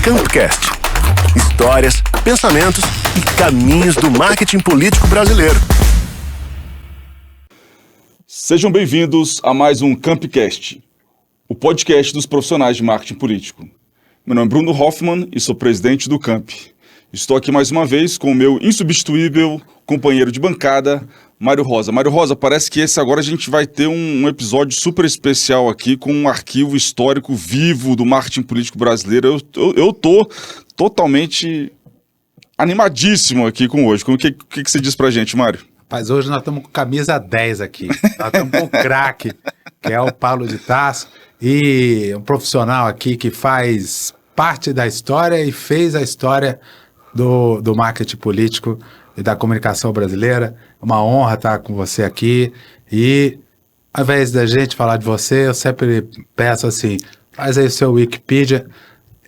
Campcast. Histórias, pensamentos e caminhos do marketing político brasileiro. Sejam bem-vindos a mais um Campcast, o podcast dos profissionais de marketing político. Meu nome é Bruno Hoffman e sou presidente do Camp. Estou aqui mais uma vez com o meu insubstituível companheiro de bancada, Mário Rosa. Mário Rosa, parece que agora a gente vai ter um episódio super especial aqui com um arquivo histórico vivo do marketing político brasileiro. Eu tô totalmente animadíssimo aqui com hoje. O que você diz pra gente, Mário? Rapaz, hoje nós estamos com camisa 10 aqui. Nós estamos com o craque, que é o Paulo de Tarso, e um profissional aqui que faz parte da história e fez a história do marketing político e da comunicação brasileira. É uma honra estar com você aqui. E, ao invés da gente falar de você, eu sempre peço assim, faz aí o seu Wikipedia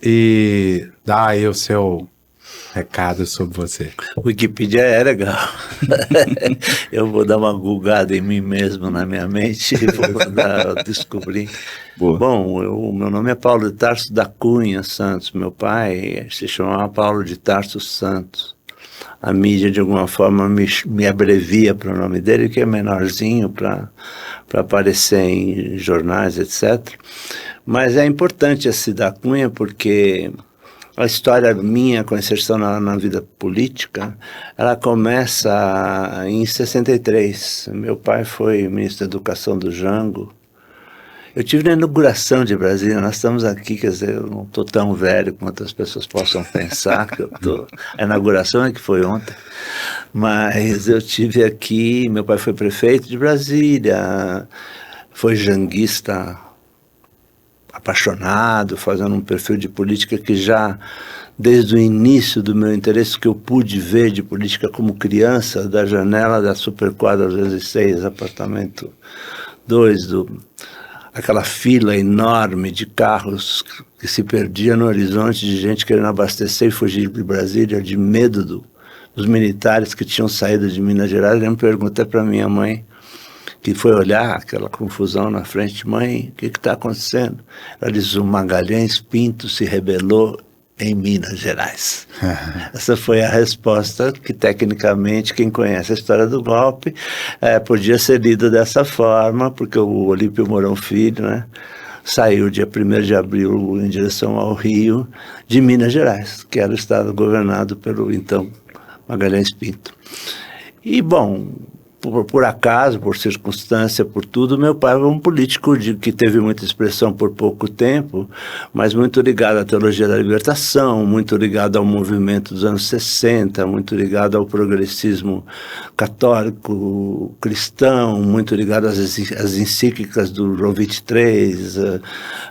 e dá aí o seu recado sobre você. Wikipedia é legal. Eu vou dar uma googada em mim mesmo, na minha mente, e vou descobrir. Boa. Bom, meu nome é Paulo de Tarso da Cunha Santos. Meu pai se chamava Paulo de Tarso Santos. A mídia, de alguma forma, me abrevia para o nome dele, que é menorzinho para aparecer em jornais, etc. Mas é importante esse da Cunha porque a história minha com a inserção na vida política, ela começa em 63. Meu pai foi ministro da Educação do Jango. Eu tive na inauguração de Brasília, nós estamos aqui, quer dizer, eu não estou tão velho quanto as pessoas possam pensar, que a inauguração é que foi ontem, mas eu tive aqui, meu pai foi prefeito de Brasília, foi janguista apaixonado, fazendo um perfil de política que já, desde o início do meu interesse, que eu pude ver de política como criança, da janela da Superquadra 206, apartamento 2, aquela fila enorme de carros que se perdia no horizonte de gente querendo abastecer e fugir de Brasília, de medo dos militares que tinham saído de Minas Gerais. Eu me perguntei para minha mãe, que foi olhar aquela confusão na frente: mãe, o que está acontecendo? Ela disse: o Magalhães Pinto se rebelou em Minas Gerais. Essa foi a resposta que, tecnicamente, quem conhece a história do golpe, podia ser lida dessa forma, porque o Olímpio Mourão Filho, né, saiu dia 1º de abril em direção ao Rio, de Minas Gerais, que era o estado governado pelo, então, Magalhães Pinto. E, bom, por acaso, por circunstância, por tudo, meu pai foi um político que teve muita expressão por pouco tempo, mas muito ligado à teologia da libertação, muito ligado ao movimento dos anos 60, muito ligado ao progressismo católico, cristão, muito ligado às encíclicas do João XXIII,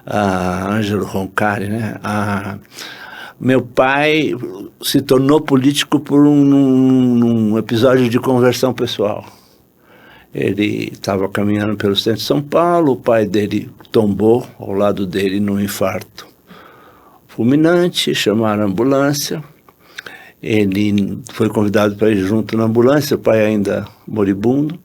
a Ângelo Roncari, né? Meu pai se tornou político por um episódio de conversão pessoal. Ele estava caminhando pelo centro de São Paulo, o pai dele tombou ao lado dele num infarto fulminante, chamaram a ambulância, ele foi convidado para ir junto na ambulância, o pai ainda moribundo,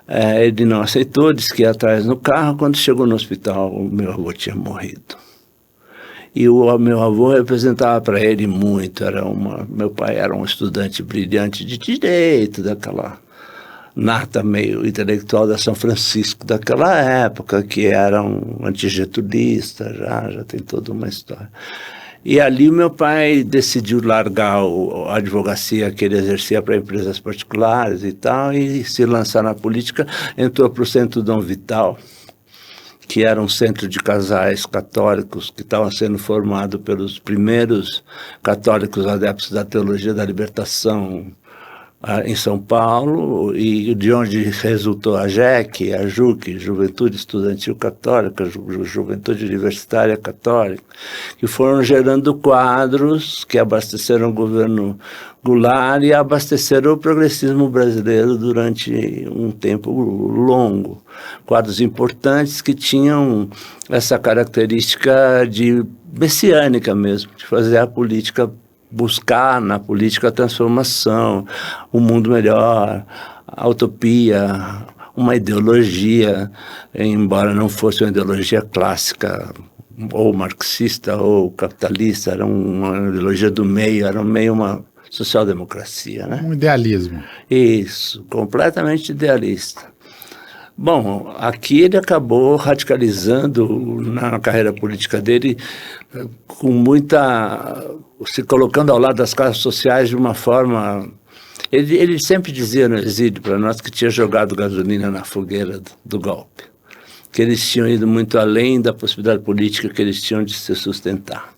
ele não aceitou, disse que ia atrás no carro. Quando chegou no hospital, o meu avô tinha morrido. E o meu avô representava para ele muito, meu pai era um estudante brilhante de direito, daquela nata meio intelectual da São Francisco daquela época, que era um antigetulista, já tem toda uma história. E ali o meu pai decidiu largar a advocacia que ele exercia para empresas particulares e tal, e se lançar na política. Entrou para o Centro Dom Vital, que era um centro de casais católicos que estava sendo formado pelos primeiros católicos adeptos da teologia da libertação em São Paulo, e de onde resultou a JEC, a JUC, Juventude Estudantil Católica, Juventude Universitária Católica, que foram gerando quadros que abasteceram o governo Goulart e abasteceram o progressismo brasileiro durante um tempo longo. Quadros importantes que tinham essa característica de messiânica mesmo, de fazer a política, buscar na política a transformação, um mundo melhor, a utopia, uma ideologia, embora não fosse uma ideologia clássica ou marxista ou capitalista, era uma ideologia do meio, era meio uma social-democracia, né? Um idealismo. Isso, completamente idealista. Bom, aqui ele acabou radicalizando na carreira política dele, com se colocando ao lado das classes sociais de uma forma... Ele sempre dizia no exílio para nós que tinha jogado gasolina na fogueira do golpe, que eles tinham ido muito além da possibilidade política que eles tinham de se sustentar.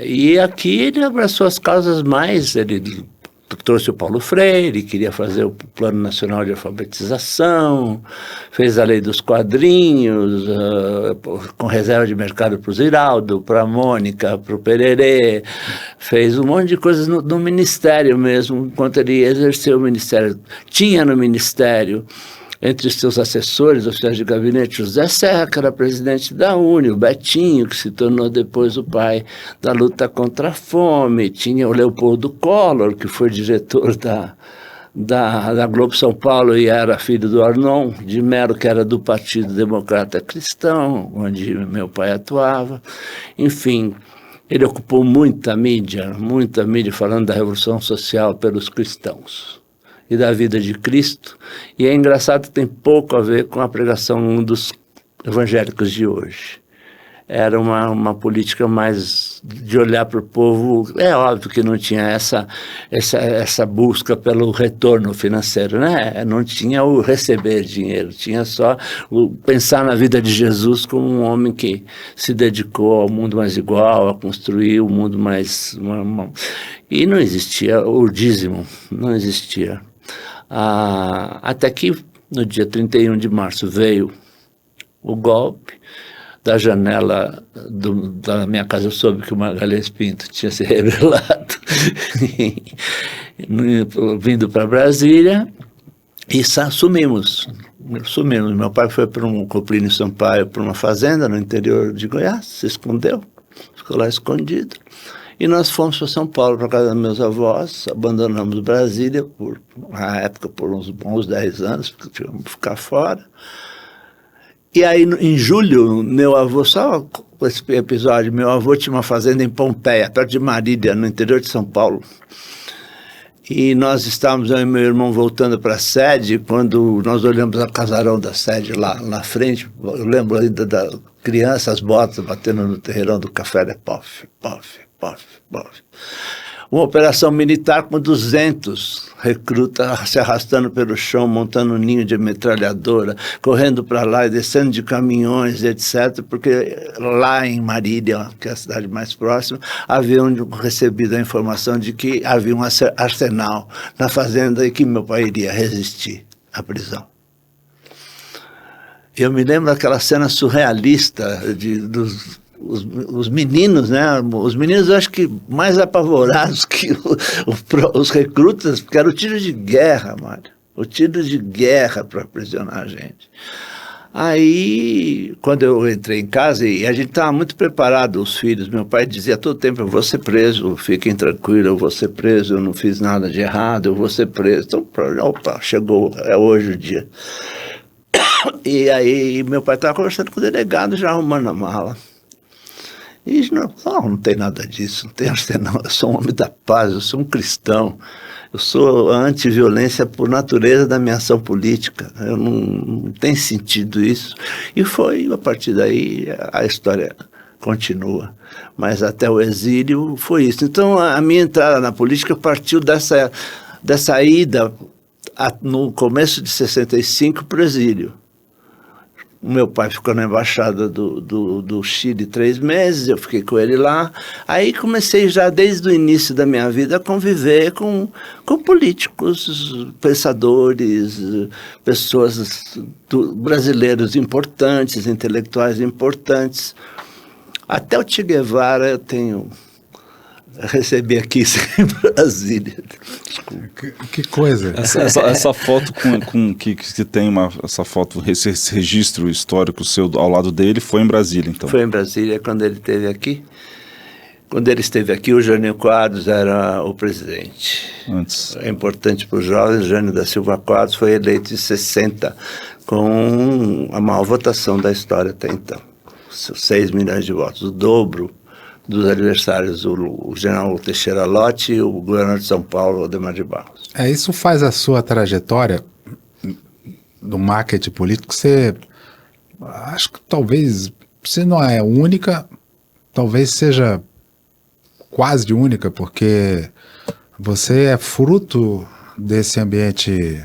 E aqui ele abraçou as causas mais... Ele trouxe o Paulo Freire, queria fazer o Plano Nacional de Alfabetização, fez a lei dos quadrinhos, com reserva de mercado para o Ziraldo, para a Mônica, para o Pererê, fez um monte de coisas no Ministério mesmo, enquanto ele exerceu o Ministério. Tinha no Ministério, entre os seus assessores, oficiais de gabinete, José Serra, que era presidente da UNE, o Betinho, que se tornou depois o pai da luta contra a fome, tinha o Leopoldo Collor, que foi diretor da Globo São Paulo e era filho do Arnon de Mello, que era do Partido Democrata Cristão, onde meu pai atuava. Enfim, ele ocupou muita mídia falando da Revolução Social pelos cristãos e da vida de Cristo, e é engraçado que tem pouco a ver com a pregação dos evangélicos de hoje. Era uma política mais de olhar para o povo. É óbvio que não tinha essa busca pelo retorno financeiro, né? Não tinha o receber dinheiro, tinha só o pensar na vida de Jesus como um homem que se dedicou ao mundo mais igual, a construir o mundo mais... E não existia o dízimo, não existia. Até que no dia 31 de março veio o golpe. Da janela da minha casa eu soube que o Magalhães Pinto tinha se rebelado, vindo para Brasília, e sumimos. Meu pai foi para um Coplínio Sampaio, para uma fazenda no interior de Goiás, se escondeu, ficou lá escondido. E nós fomos para São Paulo, para casa dos meus avós, abandonamos Brasília, na época, por uns bons 10 anos, porque tivemos que ficar fora. E aí, em julho, meu avô, só esse episódio, meu avô tinha uma fazenda em Pompeia, perto de Marília, no interior de São Paulo. E nós estávamos, eu e meu irmão, voltando para a sede, quando nós olhamos o casarão da sede lá na frente, eu lembro ainda da criança, as botas batendo no terreirão do café, pof, pof, pof, pof. Uma operação militar com 200 recrutas se arrastando pelo chão, montando um ninho de metralhadora, correndo para lá e descendo de caminhões, etc., porque lá em Marília, que é a cidade mais próxima, haviam recebido a informação de que havia um arsenal na fazenda e que meu pai iria resistir à prisão. Eu me lembro daquela cena surrealista os meninos, né? Os meninos eu acho que mais apavorados que os recrutas, porque era o tiro de guerra, Mário. O tiro de guerra para aprisionar a gente. Aí, quando eu entrei em casa, e a gente estava muito preparado, os filhos, meu pai dizia todo tempo, eu vou ser preso, fiquem tranquilos, eu vou ser preso, eu não fiz nada de errado, eu vou ser preso. Então, opa, chegou, é hoje o dia. E aí, meu pai estava conversando com o delegado, já arrumando a mala. E não tem nada disso, não tem arsenal, eu sou um homem da paz, eu sou um cristão, eu sou anti-violência por natureza da minha ação política, eu não tem sentido isso. E foi, a partir daí, a história continua, mas até o exílio foi isso. Então a minha entrada na política partiu dessa ida no começo de 65 para o exílio. O meu pai ficou na embaixada do Chile 3 meses, eu fiquei com ele lá. Aí comecei já desde o início da minha vida a conviver com políticos, pensadores, pessoas brasileiros importantes, intelectuais importantes. Até o Che Guevara eu recebi aqui em Brasília. Que coisa. Essa foto que tem essa foto, esse registro histórico seu ao lado dele, foi em Brasília, então? Foi em Brasília quando ele esteve aqui. Quando ele esteve aqui, o Jânio Quadros era o presidente. Antes. É importante para os jovens, Jânio da Silva Quadros foi eleito em 60 com a maior votação da história até então. 6 milhões de votos, o dobro dos adversários, o general Teixeira Lott e o governador de São Paulo, Adhemar de Barros. Isso faz a sua trajetória do marketing político ser, acho que talvez, se não é única, talvez seja quase única, porque você é fruto desse ambiente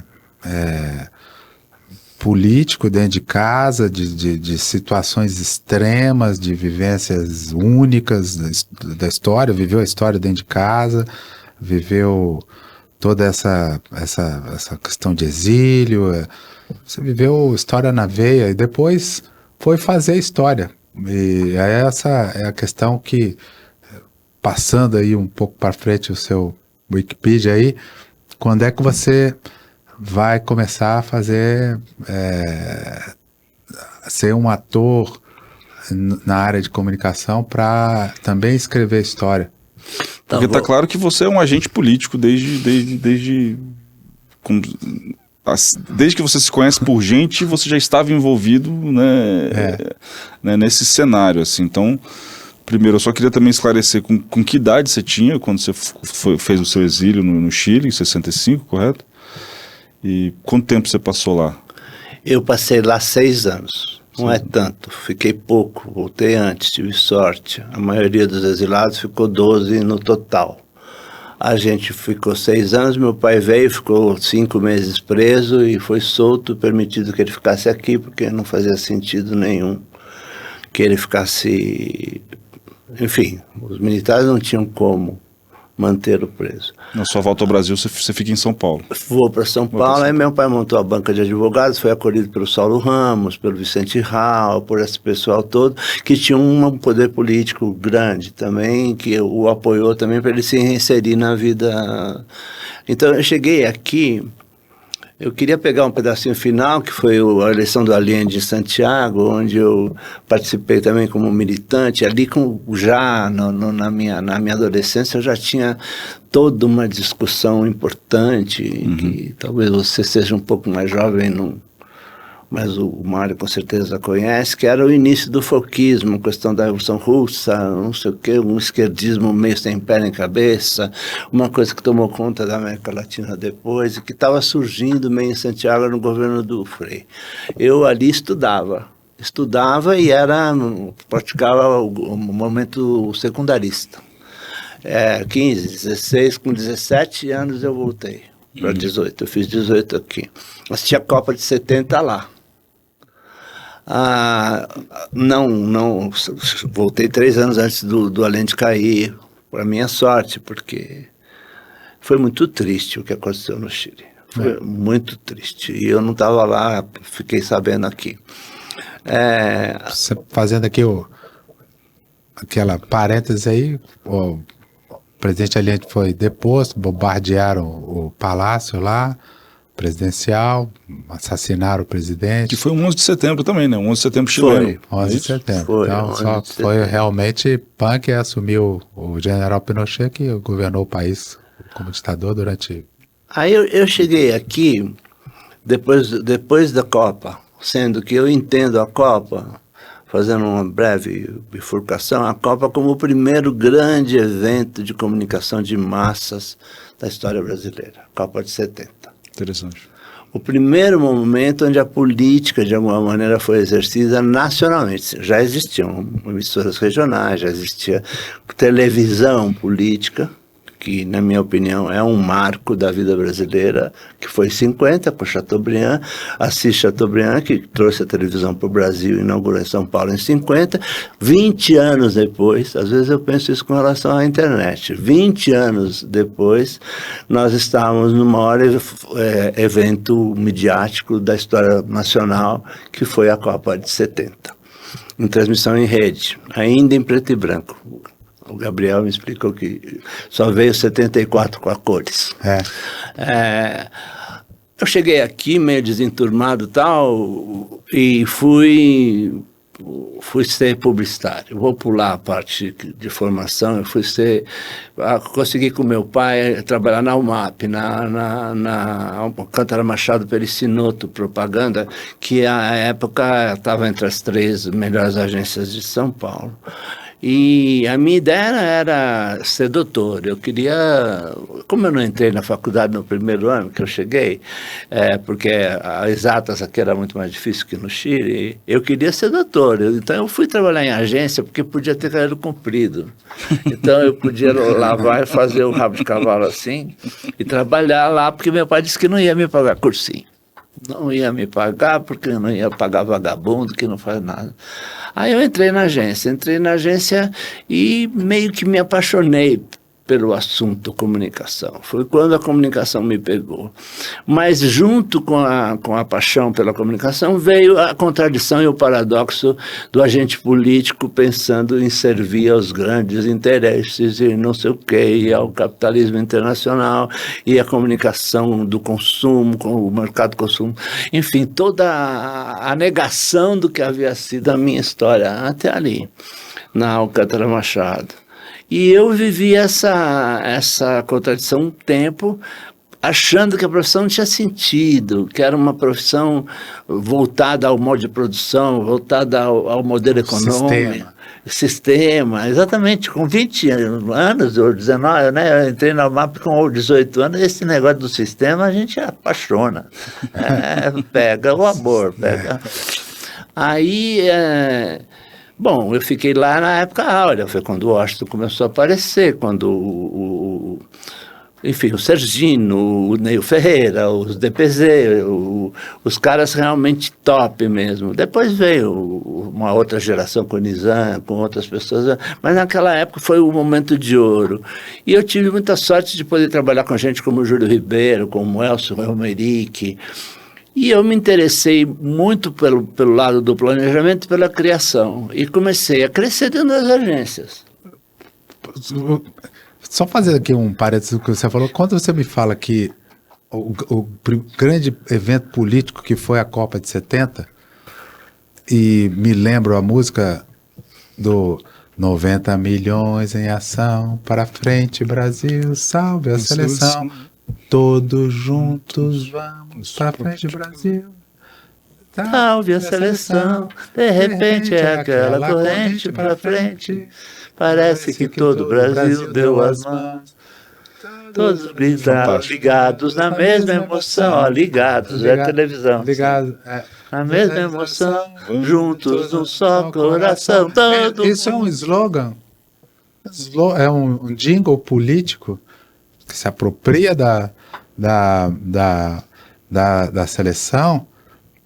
político dentro de casa, de situações extremas, de vivências únicas da história, viveu a história dentro de casa, viveu toda essa questão de exílio, você viveu história na veia e depois foi fazer história. E essa é a questão que, passando aí um pouco para frente o seu Wikipedia aí, quando é que você vai começar a fazer, ser um ator na área de comunicação para também escrever história? Porque está claro que você é um agente político desde que você se conhece por gente, você já estava envolvido, né, nesse cenário, assim. Então, primeiro, eu só queria também esclarecer com que idade você tinha quando você fez o seu exílio no Chile, em 65, correto? E quanto tempo você passou lá? Eu passei lá 6 anos. Não é tanto, fiquei pouco, voltei antes, tive sorte. A maioria dos exilados ficou 12 no total. A gente ficou 6 anos, meu pai veio, ficou 5 meses preso e foi solto, permitido que ele ficasse aqui, porque não fazia sentido nenhum que ele ficasse... Enfim, os militares não tinham como manter o preso. Na sua volta ao Brasil, você fica em São Paulo. Vou para São Paulo, aí meu pai montou a banca de advogados, foi acolhido pelo Saulo Ramos, pelo Vicente Raul, por esse pessoal todo, que tinha um poder político grande também, que o apoiou também para ele se reinserir na vida. Então eu cheguei aqui, eu queria pegar um pedacinho final, que foi a eleição do Allende em Santiago, onde eu participei também como militante. Ali, na minha adolescência, eu já tinha toda uma discussão importante, que talvez você seja um pouco mais jovem, mas o Mário com certeza conhece, que era o início do folquismo, a questão da Revolução Russa, não sei o quê, um esquerdismo meio sem pé nem cabeça, uma coisa que tomou conta da América Latina depois, e que estava surgindo meio em Santiago no governo do Frei. Eu ali estudava e praticava o momento secundarista. 15, 16, com 17 anos eu voltei para 18, eu fiz 18 aqui. Assisti a Copa de 70 lá. Não, voltei 3 anos antes do Allende cair, para minha sorte, porque foi muito triste o que aconteceu no Chile. Foi muito triste. E eu não estava lá, fiquei sabendo aqui. Você fazendo aqui aquela parêntese aí, o presidente Allende foi deposto, bombardearam o palácio lá, presidencial, assassinaram o presidente. Que foi o 11 de setembro também, né? O 11 de setembro chileno. 11 de setembro. Então, foi realmente punk, assumiu o general Pinochet, que governou o país como ditador durante... Aí eu cheguei aqui, depois da Copa, sendo que eu entendo a Copa, fazendo uma breve bifurcação, a Copa como o primeiro grande evento de comunicação de massas da história brasileira, a Copa de 70. Interessante. O primeiro momento onde a política, de alguma maneira, foi exercida nacionalmente. Já existiam emissoras regionais, já existia televisão política, que, na minha opinião, é um marco da vida brasileira, que foi em 50, com Chateaubriand, Assis Chateaubriand, que trouxe a televisão para o Brasil e inaugurou em São Paulo em 50. 20 anos depois, às vezes eu penso isso com relação à internet, 20 anos depois, nós estávamos no maior evento midiático da história nacional, que foi a Copa de 70, em transmissão em rede, ainda em preto e branco. O Gabriel me explicou que só veio 74 com a cores. Eu cheguei aqui meio desenturmado e tal, e fui... fui ser publicitário. Vou pular a parte de formação. Eu consegui com meu pai trabalhar na UMAP, na Alcântara Machado Pericinoto Propaganda, que à época estava entre as 3 melhores agências de São Paulo. E a minha ideia era ser doutor. Eu queria, como eu não entrei na faculdade no primeiro ano que eu cheguei, porque as exatas aqui era muito mais difícil que no Chile, eu queria ser doutor. Então eu fui trabalhar em agência porque podia ter cabelo comprido. Então eu podia lavar e fazer o rabo de cavalo assim e trabalhar lá, porque meu pai disse que não ia me pagar cursinho. Não ia me pagar porque eu não ia pagar vagabundo que não faz nada. Aí eu entrei na agência e meio que me apaixonei pelo assunto comunicação. Foi quando a comunicação me pegou. Mas junto com a paixão pela comunicação veio a contradição e o paradoxo do agente político pensando em servir aos grandes interesses e não sei o quê, e ao capitalismo internacional e a comunicação do consumo, com o mercado de consumo. Enfim, toda a negação do que havia sido a minha história até ali, na Alcântara Machado. E eu vivi essa contradição um tempo, achando que a profissão não tinha sentido, que era uma profissão voltada ao modo de produção, voltada ao modelo econômico. Sistema, exatamente, com 20 anos, ou 19, né, eu entrei na UMAP com 18 anos, esse negócio do sistema a gente apaixona, pega o amor, pega. Aí... Bom, eu fiquei lá na época áurea, foi quando o Washington começou a aparecer, quando enfim, o Sergino, o Neil Ferreira, os DPZ, os caras realmente top mesmo. Depois veio uma outra geração com o Nizam, com outras pessoas, mas naquela época foi o momento de ouro. E eu tive muita sorte de poder trabalhar com gente como o Júlio Ribeiro, como o Elcio Romerick. E eu me interessei muito pelo lado do planejamento e pela criação. E comecei a crescer dentro das agências. Só fazer aqui um parênteses do que você falou. Quando você me fala que o grande evento político que foi a Copa de 70, e me lembro a música do 90 milhões em ação, para frente Brasil, salve a seleção. Todos juntos vamos para frente, Brasil. Salve a seleção, de repente é aquela corrente para frente. Parece que todo o Brasil deu as mãos. Todos ligados na mesma emoção, ligados, é televisão. Ligados, na mesma emoção, juntos num só coração. Todo isso é um slogan, é um jingle político que se apropria da seleção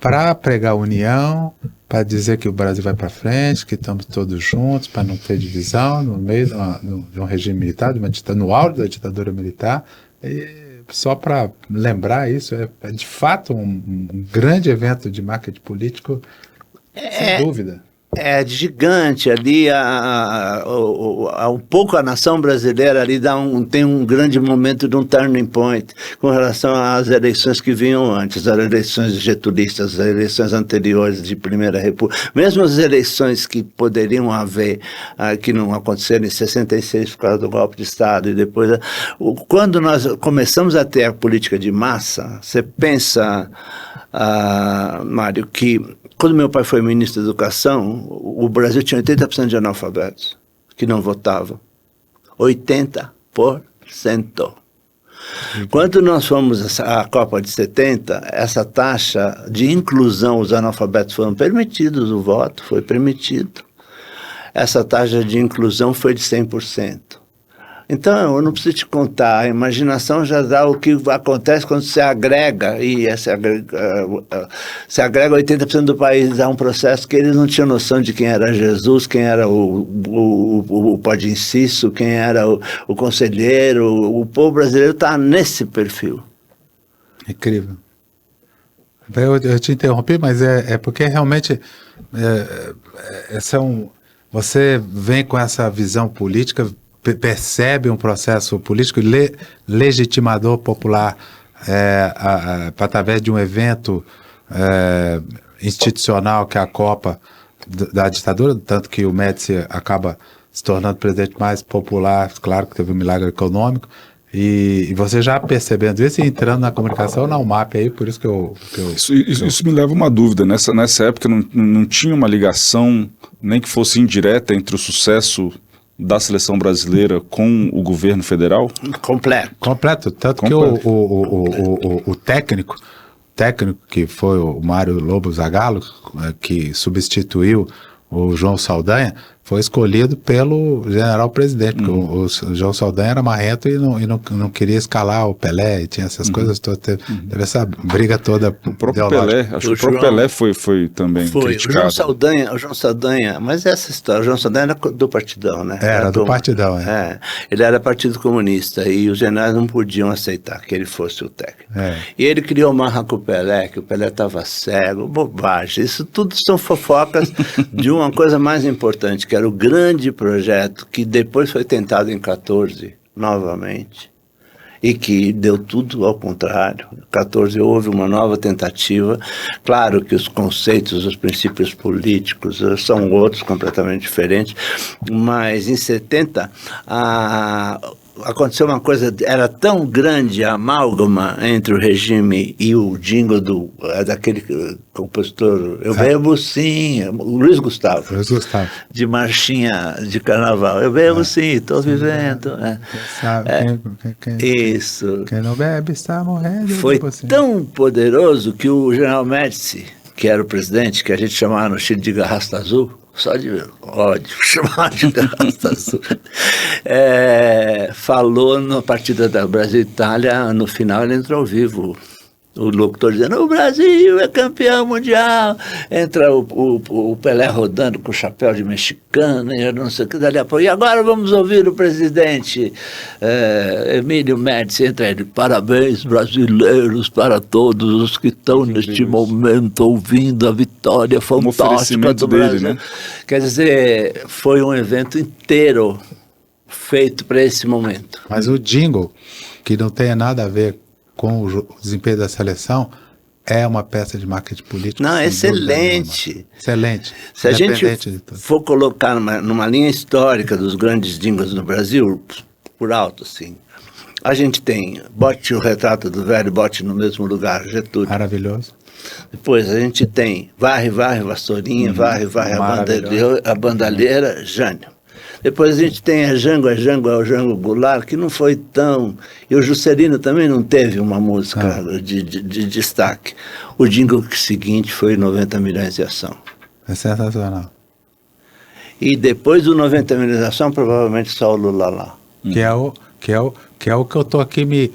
para pregar união, para dizer que o Brasil vai para frente, que estamos todos juntos, para não ter divisão no meio de um regime militar, no auge da ditadura militar. E só para lembrar isso, é de fato um grande evento de marketing político, sem dúvida. É gigante ali, um pouco a nação brasileira ali tem um grande momento de um turning point com relação às eleições que vinham antes, as eleições getulistas, as eleições anteriores de Primeira República, mesmo as eleições que poderiam haver, que não aconteceram em 66 por causa do golpe de Estado, e depois, quando nós começamos a ter a política de massa, você pensa, Mário, que quando meu pai foi ministro da Educação, o Brasil tinha 80% de analfabetos que não votavam. 80%. Quando nós fomos à Copa de 70, essa taxa de inclusão, os analfabetos foram permitidos, o voto foi permitido. Essa taxa de inclusão foi de 100%. Então, eu não preciso te contar, a imaginação já dá o que acontece quando você agrega, e se agrega 80% do país a um processo que eles não tinham noção de quem era Jesus, quem era o pode-inciso, quem era o conselheiro. O povo brasileiro está nesse perfil. Incrível. Eu te interrompi, mas é porque realmente você vem com essa visão política, percebe um processo político legitimador popular através de um evento institucional que é a Copa da ditadura, tanto que o Médici acaba se tornando o presidente mais popular, claro que teve um milagre econômico, e você já percebendo isso e entrando na comunicação, na UMAP aí, por isso que eu... Isso me leva a uma dúvida, nessa época não tinha uma ligação, nem que fosse indireta, entre o sucesso da seleção brasileira com o governo federal? Completo, tanto que o técnico que foi o Mário Lobo Zagallo, que substituiu o João Saldanha, foi escolhido pelo general-presidente, porque o João Saldanha era marrento e não queria escalar o Pelé, e tinha essas coisas todas, teve essa briga toda. O próprio Pelé, acho que o próprio Pelé foi também criticado. O João Saldanha, mas essa história, o João Saldanha era do Partidão, né? Era do Partidão, ele era Partido Comunista e os generais não podiam aceitar que ele fosse o técnico. E ele criou marra com o Pelé, que o Pelé estava cego, bobagem. Isso tudo são fofocas de uma coisa mais importante, que era o grande projeto que depois foi tentado em 14 novamente e que deu tudo ao contrário. Em 14 houve uma nova tentativa. Claro que os conceitos, os princípios políticos são outros, completamente diferentes, mas em 70 aconteceu uma coisa, era tão grande a amálgama entre o regime e o jingle daquele compositor, eu bebo sim, o Luiz Gustavo, de marchinha de carnaval, eu bebo sim, estou vivendo. Isso. Quem não bebe está morrendo. Foi tão poderoso que o general Médici, que era o presidente, que a gente chamava no Chile de Garrasta Azul, só de ódio, chamar de Garrasta Azul, falou na partida da Brasil-Itália, no final ele entrou ao vivo, o locutor dizendo, o Brasil é campeão mundial, entra o Pelé rodando com o chapéu de mexicano, e não sei o que, dali a pouco, e agora vamos ouvir o presidente Emílio Médici, entra ele, parabéns brasileiros para todos os que estão neste momento ouvindo a vitória fantástica do Brasil. Dele, né? Quer dizer, foi um evento inteiro feito para esse momento. Mas o jingle, que não tem nada a ver com o desempenho da seleção, é uma peça de marketing político. Não, excelente. Excelente. Se a gente for colocar numa linha histórica dos grandes jingles no Brasil, por alto, assim, a gente tem bote o retrato do velho, bote no mesmo lugar, Getúlio. Maravilhoso. Depois a gente tem varre, vassourinha, varre, a bandalheira, Jânio. Depois a gente tem a Jango Goulart, que não foi tão... E o Juscelino também não teve uma música de destaque. O jingle seguinte foi 90 milhões de ação. É sensacional. E depois do 90 milhões de ação, provavelmente só o Lula lá. Que é o que eu tô aqui me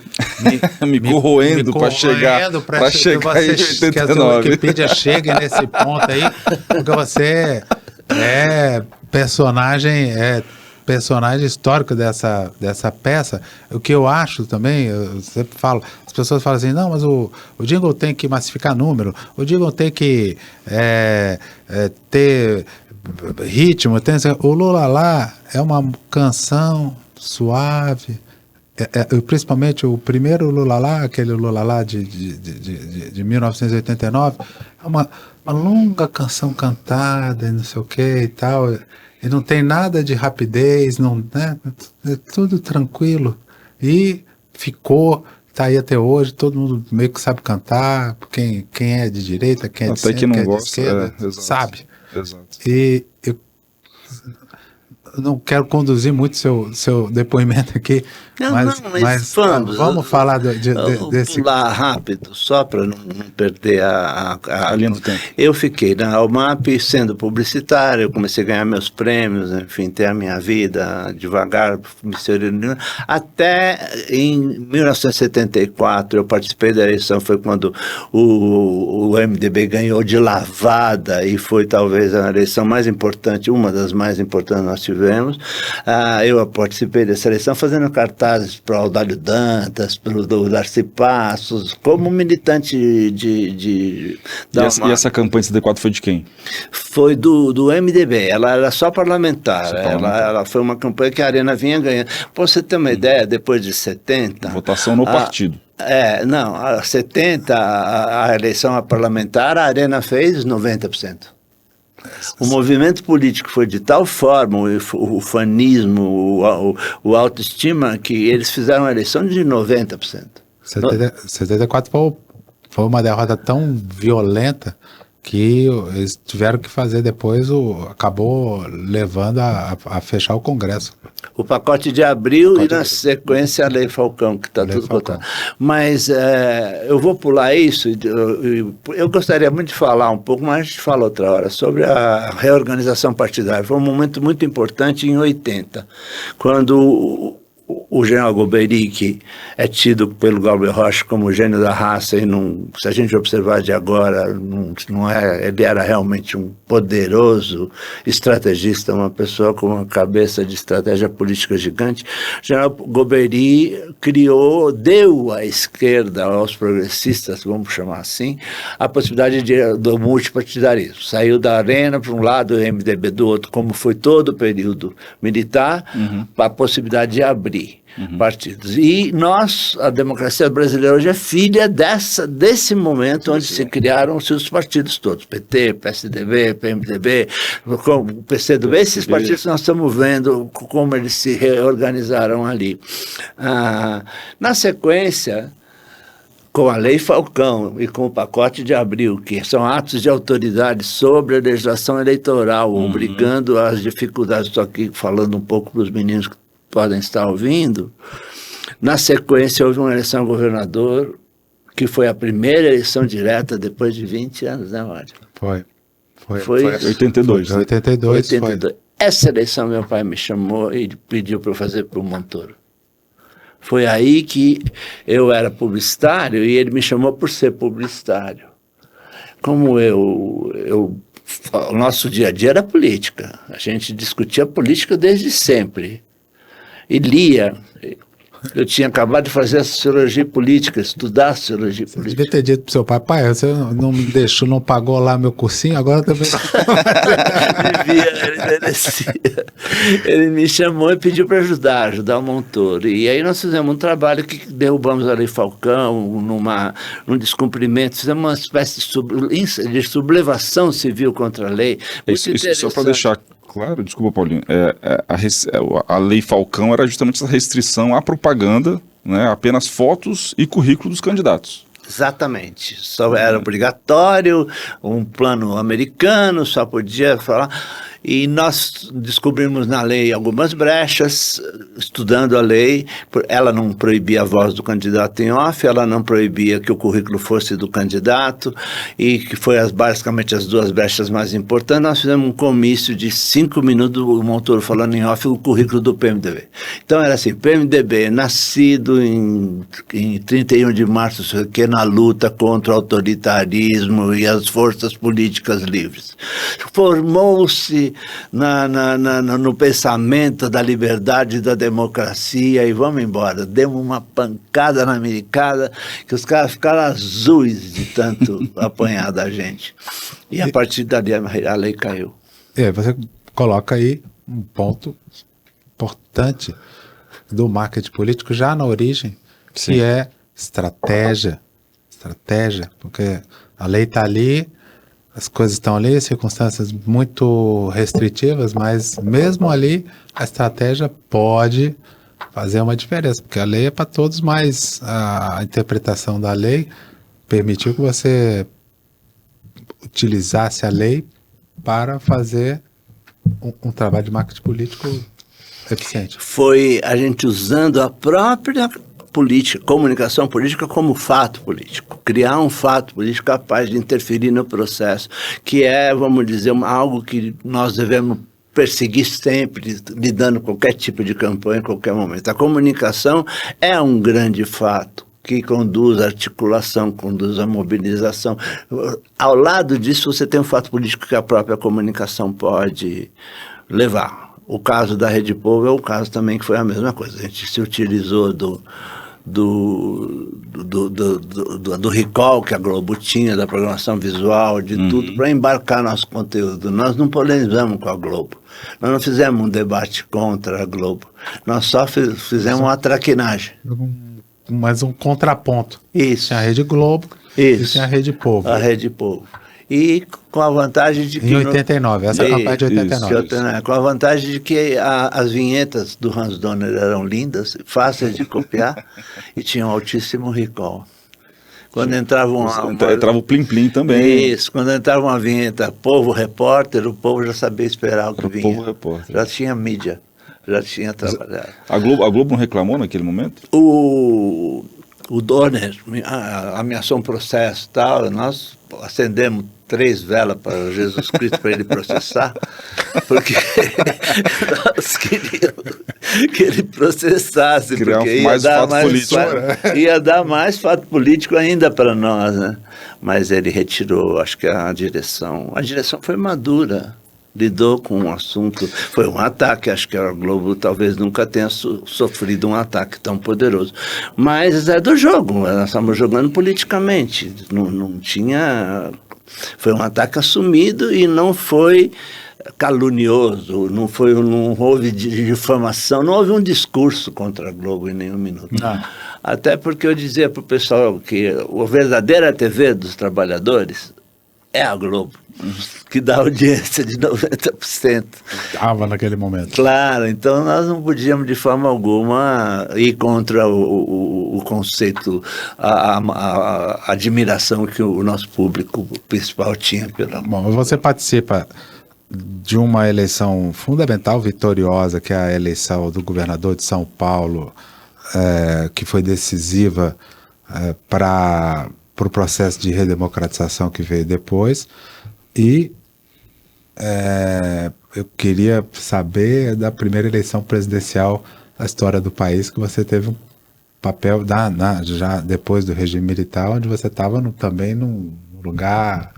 corroendo para chegar em 89. Que a sua Wikipedia chegue nesse ponto aí, porque você é personagem histórico dessa peça. O que eu acho também, eu sempre falo, as pessoas falam assim, não, mas o jingle tem que massificar número, o jingle tem que ter ritmo, o Lula lá é uma canção suave, principalmente o primeiro Lula lá, aquele Lula lá de 1989, é uma longa canção cantada e não sei o que e tal, e não tem nada de rapidez, né? É tudo tranquilo, e tá aí até hoje, todo mundo meio que sabe cantar, quem é de direita, quem é de centro, quem é de esquerda, sabe. Exato. E eu não quero conduzir muito seu depoimento aqui, mas vamos falar desse... Pular rápido, só para não perder a linha do tempo. Eu fiquei na UMAP sendo publicitário, eu comecei a ganhar meus prêmios, enfim, ter a minha vida devagar, até em 1974 eu participei da eleição, foi quando o MDB ganhou de lavada e foi talvez a eleição mais importante, uma das mais importantes que nós tivemos. Eu participei dessa eleição fazendo cartazes para o Audálio Dantas, para o Darcy Passos, como militante E essa campanha de 74 foi de quem? Foi do MDB, ela era só parlamentar, ela foi uma campanha que a Arena vinha ganhando. Para você ter uma ideia, depois de 70... Votação no partido. Não, a 70, a eleição parlamentar, a Arena fez 90%. O movimento político foi de tal forma, o fanismo, o autoestima, que eles fizeram uma eleição de 90%. 74 foi uma derrota tão violenta que eles tiveram que fazer depois, acabou levando a fechar o Congresso. O pacote de abril e, na sequência, a Lei Falcão, que está tudo cotado. Mas eu vou pular isso. Eu gostaria muito de falar um pouco, mas a gente fala outra hora, sobre a reorganização partidária. Foi um momento muito importante em 80, quando o general Golbery, que é tido pelo Glauber Rocha como o gênio da raça, e se a gente observar de agora, ele era realmente um poderoso estrategista, uma pessoa com uma cabeça de estratégia política gigante. O general Golbery deu à esquerda, aos progressistas, vamos chamar assim, a possibilidade do multipartidarismo. Saiu da arena para um lado, o MDB do outro, como foi todo o período militar, para a possibilidade de abrir partidos. E a democracia brasileira hoje é filha desse momento onde se criaram-se os partidos todos, PT, PSDB, PMDB, o PCdoB, esses partidos nós estamos vendo como eles se reorganizaram ali. Na sequência, com a Lei Falcão e com o pacote de abril, que são atos de autoridade sobre a legislação eleitoral, obrigando às dificuldades, estou aqui falando um pouco para os meninos que podem estar ouvindo. Na sequência, houve uma eleição a governador, que foi a primeira eleição direta depois de 20 anos, né, Mário? Foi 82. 82. Essa eleição meu pai me chamou e pediu para eu fazer para o Montoro. Foi aí que eu era publicitário e ele me chamou por ser publicitário. Como o nosso dia a dia era política. A gente discutia política desde sempre. E lia. Eu tinha acabado de fazer a sociologia política, estudar a sociologia política. Você devia ter dito pro seu pai, você não me deixou, não pagou lá meu cursinho, agora também... Ele merecia. Ele me chamou e pediu para ajudar o Montoro. E aí nós fizemos um trabalho que derrubamos a Lei Falcão, num descumprimento, fizemos uma espécie de sublevação civil contra a lei. Isso só para deixar claro, desculpa, Paulinho, a Lei Falcão era justamente essa restrição à propaganda, né, apenas fotos e currículo dos candidatos. Exatamente, só era obrigatório, um plano americano, só podia falar... E nós descobrimos na lei algumas brechas, estudando a lei. Ela não proibia a voz do candidato em off, ela não proibia que o currículo fosse do candidato, e que foi basicamente as duas brechas mais importantes. Nós fizemos um comício de 5 minutos, o Montoro falando em off, o currículo do PMDB. Então era assim, PMDB, nascido em 31 de março, que é na luta contra o autoritarismo e as forças políticas livres. Formou-se no pensamento da liberdade e da democracia, e vamos embora. Demos uma pancada na americana que os caras ficaram azuis de tanto apanhar da gente. E a partir dali a lei caiu. Você coloca aí um ponto importante do marketing político já na origem, Sim. que é estratégia, porque a lei está ali, as coisas estão ali, circunstâncias muito restritivas, mas mesmo ali a estratégia pode fazer uma diferença, porque a lei é para todos, mas a interpretação da lei permitiu que você utilizasse a lei para fazer um trabalho de marketing político eficiente. Foi a gente usando a própria política, comunicação política como fato político, criar um fato político capaz de interferir no processo, que é, vamos dizer, algo que nós devemos perseguir sempre, lidando com qualquer tipo de campanha, em qualquer momento. A comunicação é um grande fato que conduz à articulação, conduz à mobilização. Ao lado disso, você tem um fato político que a própria comunicação pode levar. O caso da Rede Povo é um caso também que foi a mesma coisa. A gente se utilizou do recall que a Globo tinha, da programação visual, de tudo, para embarcar nosso conteúdo. Nós não polemizamos com a Globo. Nós não fizemos um debate contra a Globo. Nós só fizemos uma traquinagem. Mas um contraponto. Isso. Tinha a Rede Globo Isso. e tinha a Rede Povo. A Rede Povo. E com a vantagem de que... Em 89, essa é a campanha de 89. Com a vantagem de que as vinhetas do Hans Donner eram lindas, fáceis de copiar e tinham altíssimo recall. Quando entrava entrava o plim-plim também. Isso, quando entrava uma vinheta Povo Repórter, o povo já sabia esperar o que vinha. Povo Repórter. Já tinha mídia, já tinha trabalhado. A Globo não reclamou naquele momento? O Donner ameaçou um processo e tal, nós acendemos 3 velas para Jesus Cristo para ele processar, porque nós queríamos que ele processasse, criar porque ia dar mais fato político ainda para nós, né? Mas ele retirou, acho que a direção foi madura, lidou com o assunto, foi um ataque, acho que a Globo talvez nunca tenha sofrido um ataque tão poderoso, mas é do jogo, nós estamos jogando politicamente, não tinha... Foi um ataque assumido e não foi calunioso, não houve difamação, não houve um discurso contra a Globo em nenhum minuto. Até porque eu dizia para o pessoal que a verdadeira TV dos trabalhadores é a Globo, que dá audiência de 90%. Dava naquele momento. Claro, então nós não podíamos de forma alguma ir contra o conceito, a admiração que o nosso público principal tinha pela... Bom, você participa de uma eleição fundamental, vitoriosa, que é a eleição do governador de São Paulo, que foi decisiva para o processo de redemocratização que veio depois. E eu queria saber da primeira eleição presidencial da história do país, que você teve um papel já depois do regime militar, onde você estava também num lugar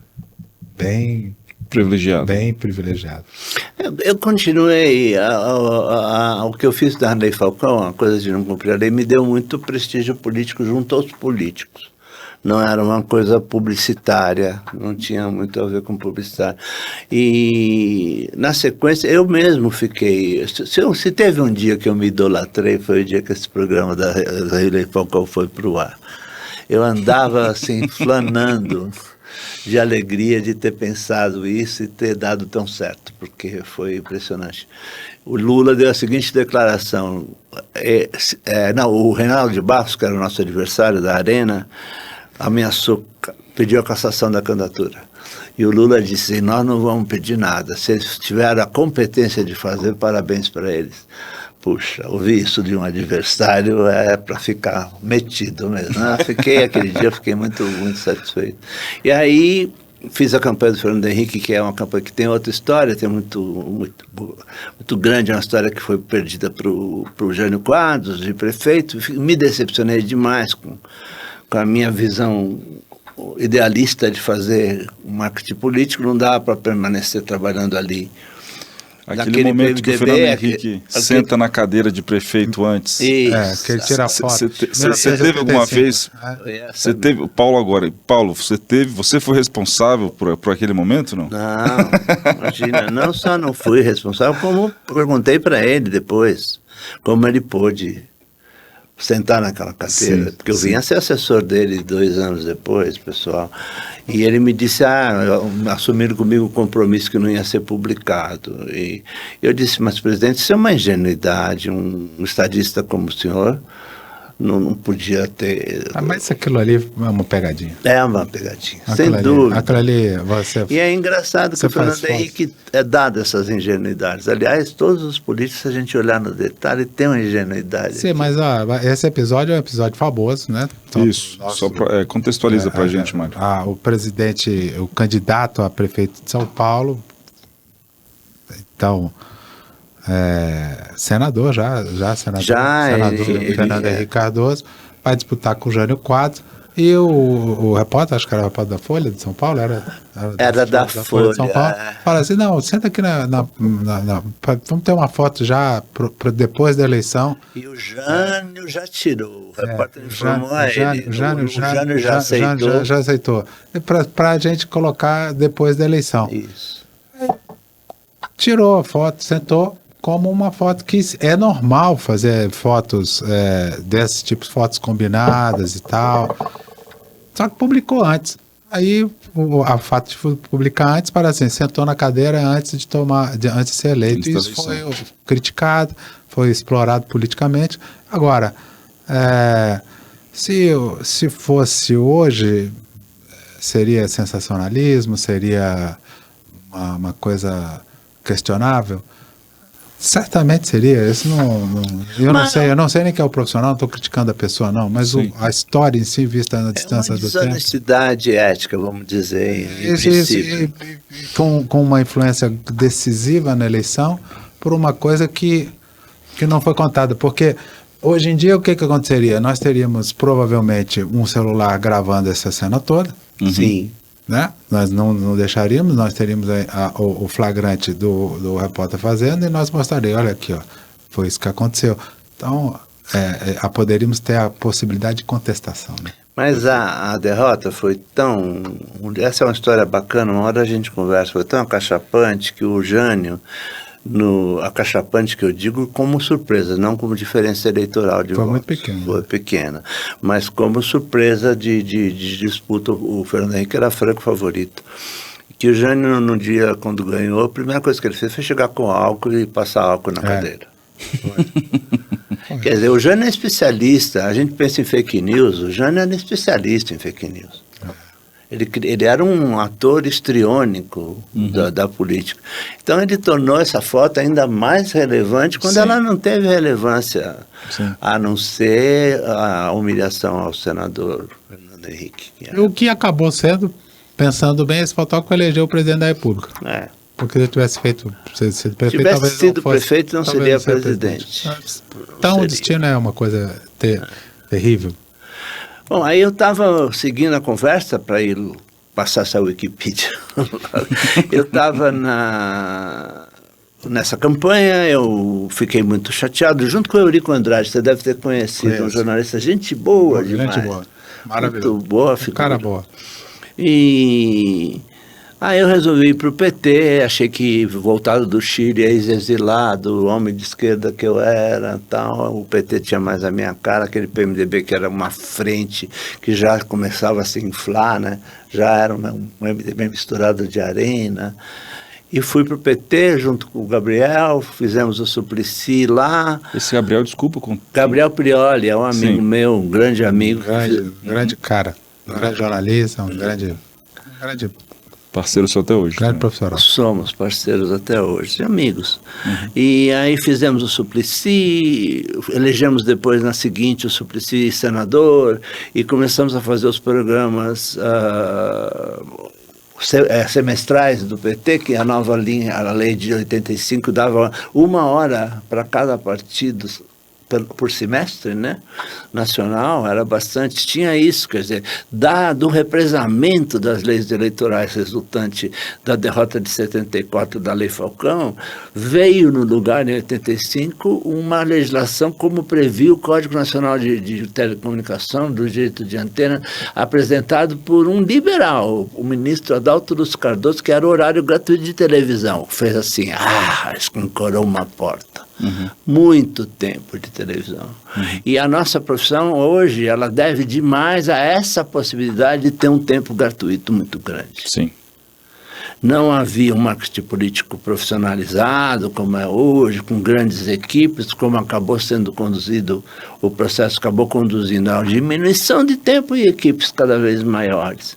bem privilegiado. Eu continuei, o que eu fiz da Lei Falcão, a coisa de não cumprir a lei, me deu muito prestígio político junto aos políticos. Não era uma coisa publicitária, não tinha muito a ver com publicidade. E, na sequência, eu mesmo fiquei... Se teve um dia que eu me idolatrei, foi o dia que esse programa da Lei Falcão foi para o ar. Eu andava, assim, flanando de alegria de ter pensado isso e ter dado tão certo, porque foi impressionante. O Lula deu a seguinte declaração. O Reinaldo de Barros, que era o nosso adversário da Arena, ameaçou, pediu a cassação da candidatura. E o Lula disse, nós não vamos pedir nada, se eles tiveram a competência de fazer, parabéns para eles. Puxa, ouvir isso de um adversário é para ficar metido mesmo. Aquele dia fiquei muito, muito satisfeito. E aí fiz a campanha do Fernando Henrique, que é uma campanha que tem outra história, tem muito grande, é uma história que foi perdida para o Jânio Quadros, de prefeito. Me decepcionei demais com a minha visão idealista de fazer marketing político, não dava para permanecer trabalhando ali. Aquele momento que o Fernando Henrique senta na cadeira de prefeito antes. Isso. Que ele tira a foto. Você teve alguma vez... Você teve... Paulo, você foi responsável por aquele momento, não? Não, imagina, não só não fui responsável, como perguntei para ele depois, como ele pôde sentar naquela cadeira, porque eu vim a ser assessor dele 2 anos depois, pessoal, e ele me disse, assumiram comigo o compromisso que não ia ser publicado, e eu disse, mas presidente, isso é uma ingenuidade, um estadista como o senhor não podia ter... Mas aquilo ali é uma pegadinha. É uma pegadinha, sem dúvida. Aquilo ali, você... E é engraçado que o Fernando Henrique é dado essas ingenuidades. Aliás, todos os políticos, se a gente olhar no detalhe, tem uma ingenuidade. Sim, mas esse episódio é um episódio famoso, né? Isso, só contextualiza pra gente, Mário. O presidente, o candidato a prefeito de São Paulo, então... senador, senador Fernando Henrique Cardoso, vai disputar com o Jânio Quadros, e o repórter, acho que era o repórter da Folha de São Paulo, era da Folha de São Paulo, fala assim, não, senta aqui vamos ter uma foto já depois da eleição. E o Jânio já tirou, o repórter informou a ele, o Jânio já aceitou. Já aceitou, para a gente colocar depois da eleição. Isso. Tirou a foto, sentou, como uma foto que é normal fazer fotos desses tipos, fotos combinadas e tal. Só que publicou antes. Aí o fato de publicar antes, para assim, sentou na cadeira antes de ser eleito. Isso foi criticado, foi explorado politicamente. Agora, se fosse hoje, seria sensacionalismo, seria uma coisa questionável? Certamente seria. Isso eu não sei nem que é o profissional, não estou criticando a pessoa, não, mas a história em si, vista na distância do tempo. Desonestidade ética, vamos dizer, em princípio. Com uma influência decisiva na eleição, por uma coisa que não foi contada. Porque hoje em dia, o que aconteceria? Nós teríamos provavelmente um celular gravando essa cena toda. Sim. Né? Nós não deixaríamos, nós teríamos o flagrante do repórter fazendo e nós mostraríamos, olha aqui, ó, foi isso que aconteceu. Então, poderíamos ter a possibilidade de contestação. Né? Mas a derrota foi tão... Essa é uma história bacana, uma hora a gente conversa, foi tão acachapante que o Jânio, acachapante que eu digo como surpresa, não como diferença eleitoral de votos. Foi muito pequena. Foi pequena, mas como surpresa de disputa, o Fernando Henrique era franco favorito. Que o Jânio, no dia quando ganhou, a primeira coisa que ele fez foi chegar com álcool e passar álcool na cadeira. Quer dizer, o Jânio é especialista, a gente pensa em fake news, o Jânio era especialista em fake news. Ele era um ator histriônico da política. Então ele tornou essa foto ainda mais relevante quando ela não teve relevância, a não ser a humilhação ao senador Fernando Henrique. O que acabou sendo, pensando bem, esse fotógrafo elegeu o presidente da República. Porque se ele tivesse sido prefeito, tivesse sido prefeito, não seria presidente. Então o destino é uma coisa terrível. Bom, aí eu estava seguindo a conversa para ir passar essa Wikipedia. Eu estava nessa campanha, eu fiquei muito chateado, junto com o Eurico Andrade, você deve ter conhecido, um jornalista, gente boa demais. Gente boa, maravilhoso. Muito boa figura. Cara boa. E aí eu resolvi ir para o PT, achei que voltado do Chile, ex-exilado, homem de esquerda que eu era, tal, o PT tinha mais a minha cara, aquele PMDB que era uma frente que já começava a se inflar, né? Já era um MDB misturado de arena. E fui para o PT junto com o Gabriel, fizemos o Suplicy lá. Esse Gabriel, desculpa. Gabriel Prioli, é um amigo meu, um grande amigo. Grande cara, um grande jornalista, um grande parceiro seu até hoje. Grande profissional. Somos parceiros até hoje, amigos. E aí fizemos o Suplicy, elegemos depois na seguinte o Suplicy senador e começamos a fazer os programas semestrais do PT, que a nova linha, a lei de 85 dava 1 hora para cada partido por semestre, né? Nacional, era bastante, tinha isso, quer dizer, do represamento das leis eleitorais resultante da derrota de 74 da Lei Falcão, veio no lugar, em 85, uma legislação como previu o Código Nacional de Telecomunicação, do direito de antena, apresentado por um liberal, o ministro Adalto Luz Cardoso, que era horário gratuito de televisão, fez assim, escancarou uma porta. Muito tempo de televisão. E a nossa profissão hoje, ela deve demais a essa possibilidade de ter um tempo gratuito muito grande. Sim. Não havia um marketing político profissionalizado como é hoje, com grandes equipes, como acabou sendo conduzido, o processo acabou conduzindo a diminuição de tempo e equipes cada vez maiores.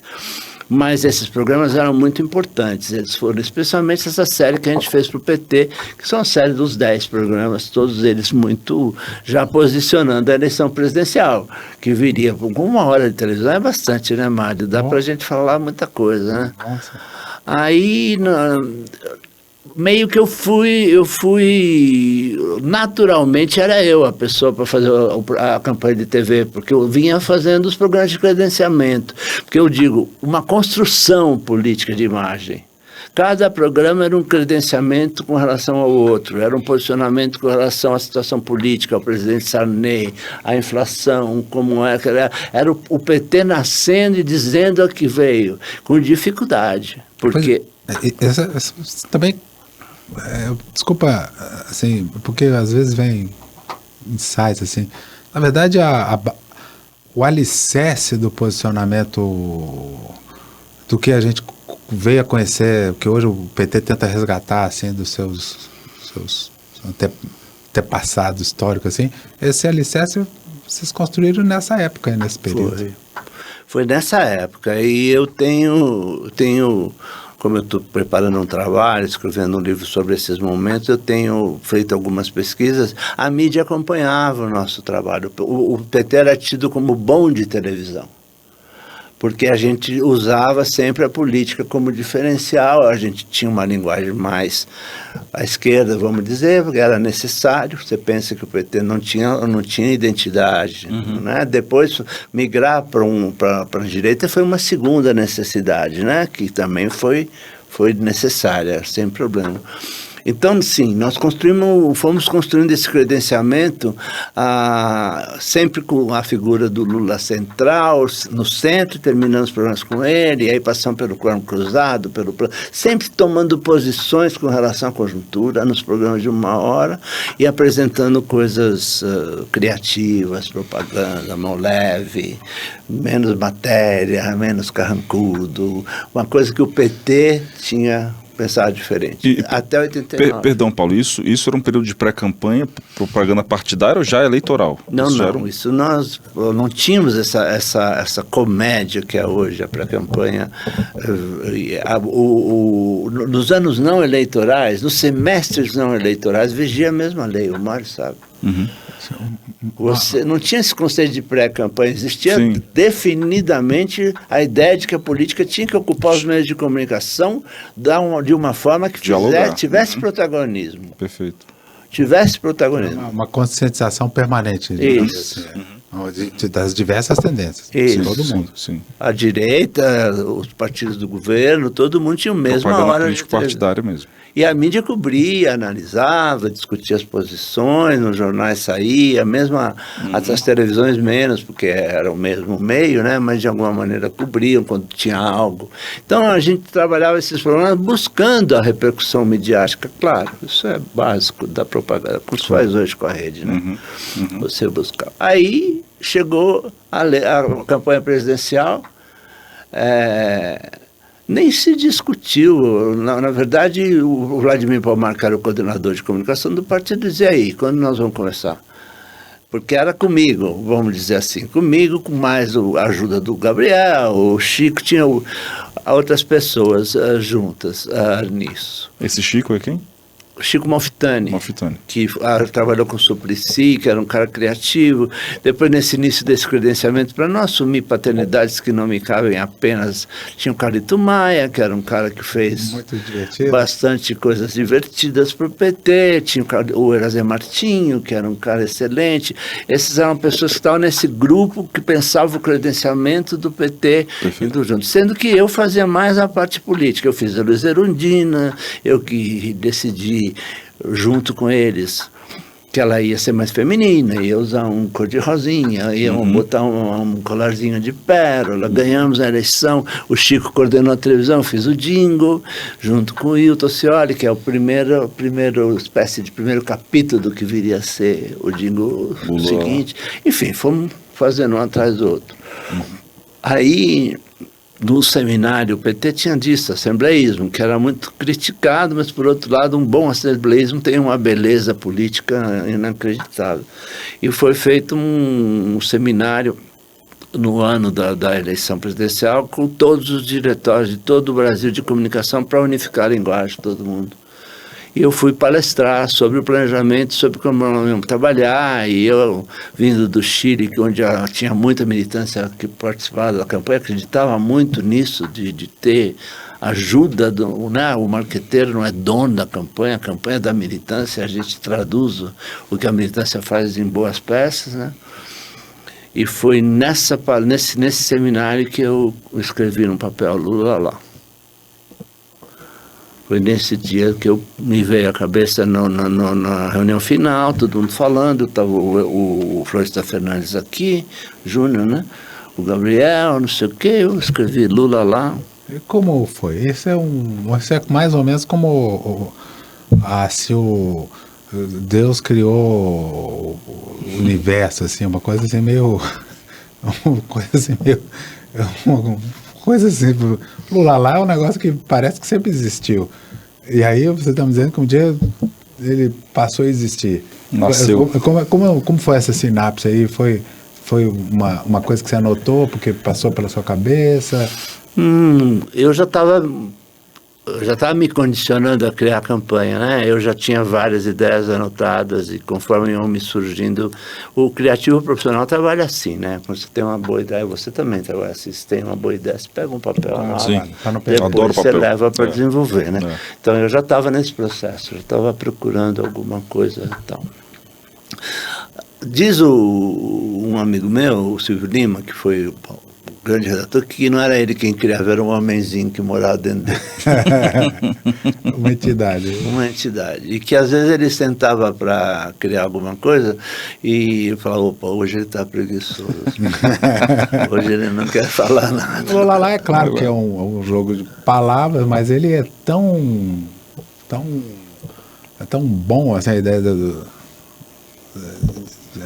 Mas esses programas eram muito importantes, eles foram especialmente essa série que a gente fez para o PT, que são a série dos 10 programas, todos eles muito já posicionando a eleição presidencial, que viria com 1 hora de televisão, é bastante, né, Mário? Dá para a gente falar muita coisa, né? Nossa. Aí, meio que eu fui naturalmente era eu a pessoa para fazer a campanha de TV, porque eu vinha fazendo os programas de credenciamento, porque eu digo, uma construção política de imagem. Cada programa era um credenciamento com relação ao outro, era um posicionamento com relação à situação política, ao presidente Sarney, à inflação, como era o PT nascendo e dizendo a que veio, com dificuldade, porque... Essa também... desculpa, assim, porque às vezes vem insights, assim, na verdade o alicerce do posicionamento do que a gente veio a conhecer, que hoje o PT tenta resgatar, assim, dos seus antepassados históricos, assim, esse alicerce vocês construíram nessa época, nesse período. Foi nessa época, e eu tenho como eu estou preparando um trabalho, escrevendo um livro sobre esses momentos, eu tenho feito algumas pesquisas, a mídia acompanhava o nosso trabalho. O PT era tido como bom de televisão, porque a gente usava sempre a política como diferencial, a gente tinha uma linguagem mais à esquerda, vamos dizer, porque era necessário. Você pensa que o PT não tinha identidade, né? Depois, migrar para a direita foi uma segunda necessidade, né? Que também foi necessária, sem problema. Então, sim, nós fomos construindo esse credenciamento sempre com a figura do Lula central, no centro, terminando os programas com ele, e aí passamos pelo plano cruzado, sempre tomando posições com relação à conjuntura, nos programas de 1 hora, e apresentando coisas criativas, propaganda, mão leve, menos matéria, menos carrancudo, uma coisa que o PT tinha pensar diferente. Até 89. Perdão, Paulo, isso era um período de pré-campanha, propaganda partidária ou já eleitoral? Isso nós não tínhamos essa comédia que é hoje, a pré-campanha. Nos anos não eleitorais, nos semestres não eleitorais, vigia a mesma lei, o Mário sabe. Você não tinha esse conceito de pré-campanha, existia definidamente a ideia de que a política tinha que ocupar os meios de comunicação de uma forma que tivesse protagonismo. Perfeito. Tivesse protagonismo. Uma conscientização permanente. Isso. Das diversas tendências. Isso. Todo mundo. Sim. A direita, os partidos do governo, todo mundo tinha o mesmo propaganda hora político-partidária mesmo. E a mídia cobria, analisava, discutia as posições, nos jornais saía, mesmo as televisões menos, porque era o mesmo meio, né? Mas de alguma maneira cobriam quando tinha algo. Então a gente trabalhava esses problemas buscando a repercussão midiática, claro, isso é básico da propaganda, como se faz hoje com a rede, né? Você buscar. Aí chegou a campanha presidencial, nem se discutiu. Na verdade, o Vladimir Palmar, que era o coordenador de comunicação do partido, dizia: aí, quando nós vamos começar? Porque era comigo, vamos dizer assim, comigo, com mais a ajuda do Gabriel, o Chico, tinha outras pessoas juntas nisso. Esse Chico é quem? Chico Malfitani, que trabalhou com o Suplicy, que era um cara criativo. Depois, nesse início desse credenciamento, para não assumir paternidades que não me cabem apenas, tinha o Carlito Maia, que era um cara que fez bastante coisas divertidas para o PT, tinha o Eraser Martinho, que era um cara excelente. Esses eram pessoas que estavam nesse grupo que pensava o credenciamento do PT indo junto. Sendo que eu fazia mais a parte política. Eu fiz a Luiz Erundina, eu que decidi junto com eles que ela ia ser mais feminina, ia usar um cor de rosinha, ia botar um colarzinho de pérola. Ganhamos a eleição, o Chico coordenou a televisão, fiz o jingle, junto com o Hilton Cioli, que é o primeiro capítulo do que viria a ser o jingle seguinte. Enfim, fomos fazendo um atrás do outro. Aí, no seminário, o PT tinha disso, assembleísmo, que era muito criticado, mas, por outro lado, um bom assembleísmo tem uma beleza política inacreditável. E foi feito um seminário no ano da eleição presidencial com todos os diretórios de todo o Brasil de comunicação para unificar a linguagem de todo mundo. E eu fui palestrar sobre o planejamento, sobre como nós íamos trabalhar, e eu, vindo do Chile, onde tinha muita militância que participava da campanha, acreditava muito nisso, de ter ajuda, né? O marqueteiro não é dono da campanha, a campanha é da militância, a gente traduz o que a militância faz em boas peças, né? E foi nesse seminário que eu escrevi no papel Lula lá. Foi nesse dia que me veio à cabeça na reunião final, todo mundo falando, estava o Floresta Fernandes aqui, Júnior, né? O Gabriel, não sei o quê, eu escrevi Lula lá. E como foi? Esse é mais ou menos como se o Deus criou o universo, assim, uma coisa assim meio coisa assim. Lula lá é um negócio que parece que sempre existiu. E aí você está me dizendo que um dia ele passou a existir. Nasceu. Como foi essa sinapse aí? Foi uma coisa que você anotou porque passou pela sua cabeça? Eu já estava me condicionando a criar a campanha, né? Eu já tinha várias ideias anotadas e conforme iam me surgindo, o criativo profissional trabalha assim, né? Quando você tem uma boa ideia, você também trabalha assim. Se tem uma boa ideia, você pega um papel lá, depois você leva para desenvolver, né? Então eu já estava nesse processo, já estava procurando alguma coisa e tal. Diz um amigo meu, o Silvio Lima, que foi o grande redator, que não era ele quem criava, era um homenzinho que morava dentro dele. Uma entidade. Uma entidade. E que às vezes ele sentava para criar alguma coisa e falava, opa, hoje ele está preguiçoso. Hoje ele não quer falar nada. O Lala é claro que é um jogo de palavras, mas ele é tão bom, assim, a ideia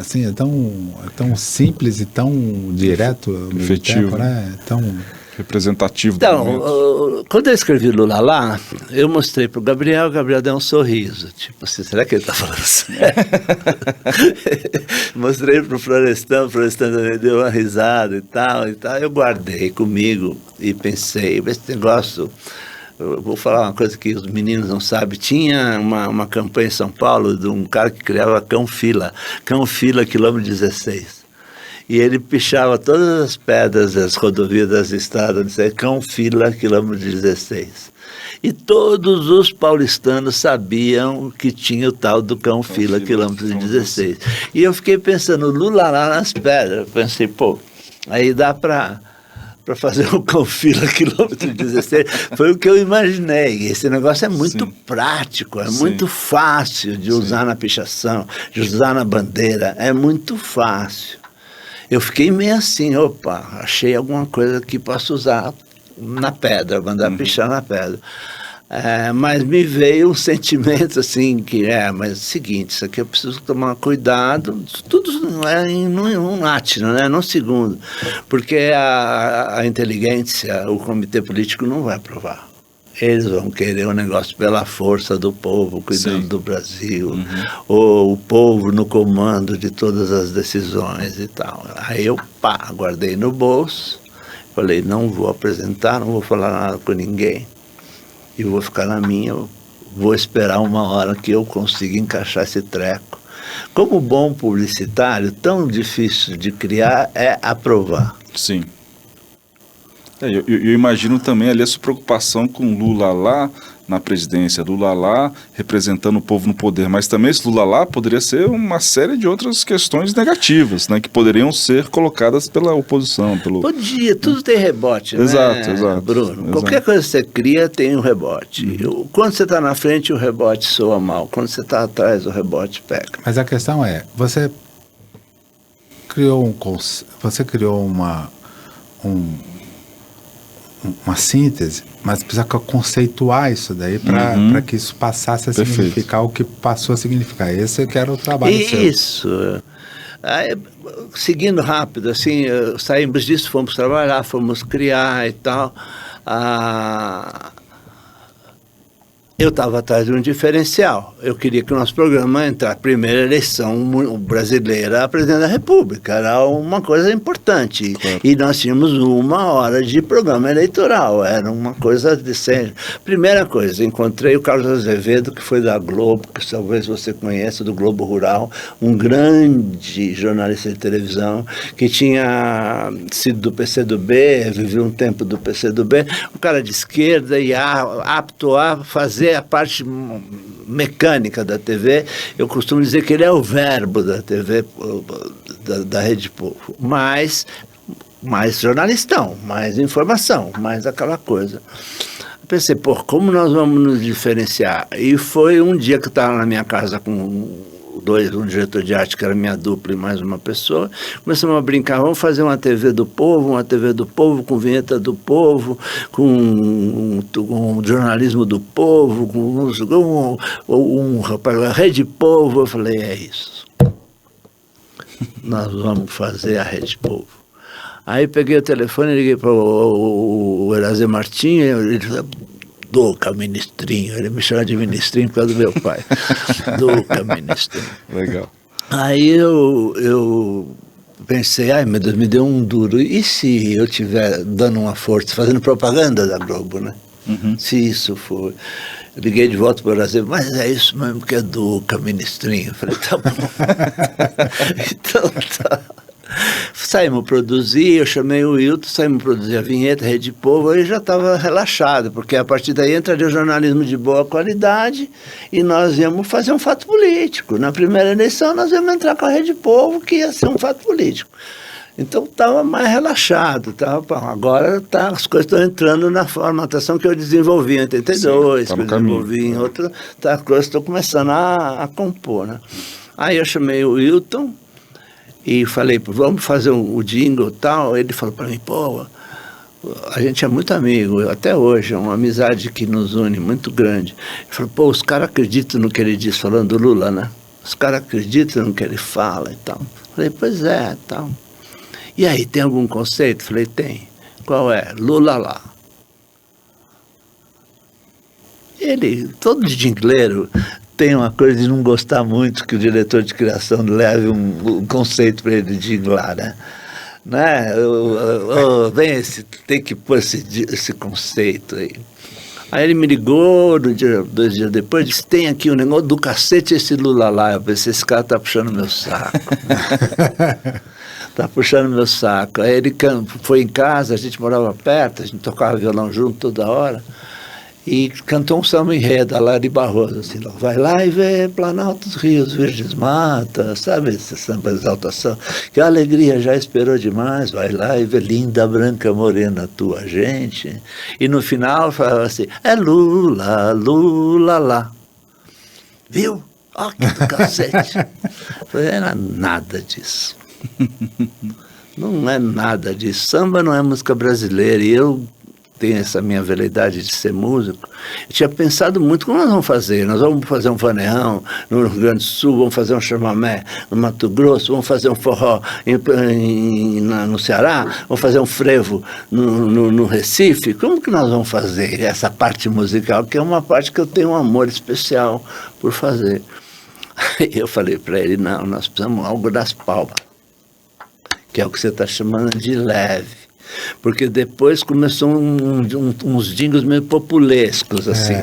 assim, é tão simples e tão direto ao mesmo efetivo, tempo, né? Tão representativo. Então, quando eu escrevi Lula lá, eu mostrei para o Gabriel deu um sorriso, tipo assim, será que ele está falando sério? Mostrei para o Florestan também deu uma risada e tal, eu guardei comigo e pensei, esse negócio... Eu vou falar uma coisa que os meninos não sabem. Tinha uma campanha em São Paulo de um cara que criava Cão Fila, quilômetro 16. E ele pichava todas as pedras das rodovias, das estradas, dizia Cão Fila, quilômetro 16. E todos os paulistanos sabiam que tinha o tal do Cão Fila, quilômetro 16. E eu fiquei pensando, Lula lá nas pedras. Eu pensei, pô, aí dá para fazer um Cão Fila, quilômetro 16, foi o que eu imaginei. Esse negócio é muito prático, é muito fácil de usar na pichação, de usar na bandeira, é muito fácil. Eu fiquei meio assim, opa, achei alguma coisa que posso usar na pedra, mandar pichar na pedra. Mas me veio um sentimento assim, mas é o seguinte, isso aqui eu preciso tomar cuidado, tudo não é em um átimo, né, num segundo, porque a inteligência, o comitê político não vai aprovar. Eles vão querer um negócio pela força do povo, cuidando do Brasil, ou o povo no comando de todas as decisões e tal. Aí eu, guardei no bolso, falei, não vou apresentar, não vou falar nada com ninguém. E vou ficar na minha, vou esperar uma hora que eu consiga encaixar esse treco. Como bom publicitário, tão difícil de criar é aprovar. Sim. Eu imagino também ali a sua preocupação com Lula lá na presidência, Lula lá representando o povo no poder, mas também esse Lula lá poderia ser uma série de outras questões negativas, né, que poderiam ser colocadas pela oposição. Podia, tudo tem rebote, exato, Bruno? Exato. Qualquer coisa que você cria tem um rebote. Quando você está na frente, o rebote soa mal. Quando você está atrás, o rebote pega. Mas a questão é, você criou uma síntese, mas precisa conceituar isso daí para que isso passasse a significar o que passou a significar. Esse que era o trabalho seu. Isso. Aí, seguindo rápido, assim, saímos disso, fomos trabalhar, fomos criar e tal. Eu estava atrás de um diferencial. Eu queria que o nosso programa entrasse primeira eleição brasileira a presidente da República. Era uma coisa importante. Claro. E nós tínhamos 1 hora de programa eleitoral. Era uma coisa decente. Primeira coisa, encontrei o Carlos Azevedo, que foi da Globo, que talvez você conheça, do Globo Rural, um grande jornalista de televisão, que tinha sido do PCdoB, viveu um tempo do PCdoB, um cara de esquerda e apto a fazer a parte mecânica da TV. Eu costumo dizer que ele é o verbo da TV, da Rede Povo, mais jornalistão, mais informação, mais aquela coisa. Eu pensei, como nós vamos nos diferenciar? E foi um dia que eu estava na minha casa com um diretor de arte, que era minha dupla, e mais uma pessoa. Começamos a brincar, vamos fazer uma TV do povo, com vinheta do povo, com jornalismo do povo, com a Rede Povo. Eu falei, é isso. Nós vamos fazer a Rede Povo. Aí peguei o telefone e liguei para o Eraser Martins, ele falou, Duca, ministrinho. Ele me chama de ministrinho por causa do meu pai. Duca, ministrinho. Legal. Aí eu pensei, ai meu Deus, me deu um duro. E se eu estiver dando uma força, fazendo propaganda da Globo, né? Se isso for... Eu liguei de volta para o Brasil, mas é isso mesmo que é Duca, ministrinho. Eu falei, tá bom. Então tá. Saímos produzir, eu chamei o Wilton, saímos produzir a vinheta, Rede Povo, aí já estava relaxado, porque a partir daí entraria o jornalismo de boa qualidade e nós íamos fazer um fato político. Na primeira eleição nós íamos entrar com a Rede Povo, que ia ser um fato político. Então estava mais relaxado, agora as coisas estão entrando na formatação que eu desenvolvi em 82, que eu desenvolvi em outra, as coisas estão começando a compor, né? Aí eu chamei o Wilton e falei, vamos fazer o jingle e tal. Ele falou para mim, pô, a gente é muito amigo, até hoje, é uma amizade que nos une muito grande. Ele falou, pô, os caras acreditam no que ele diz, falando do Lula, né? Os caras acreditam no que ele fala e tal. Falei, pois é, tal. E aí, tem algum conceito? Falei, tem. Qual é? Lula lá. Ele, todo jingleiro, tem uma coisa de não gostar muito que o diretor de criação leve um conceito para ele jinglar, né? Vem tem que pôr esse conceito aí. Aí ele me ligou 2 dias depois, disse, tem aqui o negócio do cacete esse Lula lá. Eu pensei, esse cara tá puxando meu saco. Tá puxando meu saco. Aí ele foi em casa, a gente morava perto, a gente tocava violão junto toda hora, e cantou um samba enredo, a Lari Barroso, assim, vai lá e vê Planaltos, Rios, Virgens Matas, sabe, esse samba de exaltação, que a alegria já esperou demais, vai lá e vê linda, branca, morena, tua gente, e no final falava assim, é Lula, Lula lá, viu? Ó, que do cacete. Falei, era nada disso. Não é nada disso. Samba não é música brasileira. E eu tenho essa minha veleidade de ser músico. Eu tinha pensado muito como nós vamos fazer. Nós vamos fazer um vaneirão no Rio Grande do Sul, vamos fazer um chamamé no Mato Grosso, vamos fazer um forró no Ceará, vamos fazer um frevo no Recife. Como que nós vamos fazer essa parte musical, que é uma parte que eu tenho um amor especial por fazer? Eu falei para ele, não, nós precisamos algo das palmas, que é o que você está chamando de leve. Porque depois começou uns jingles meio populescos, assim.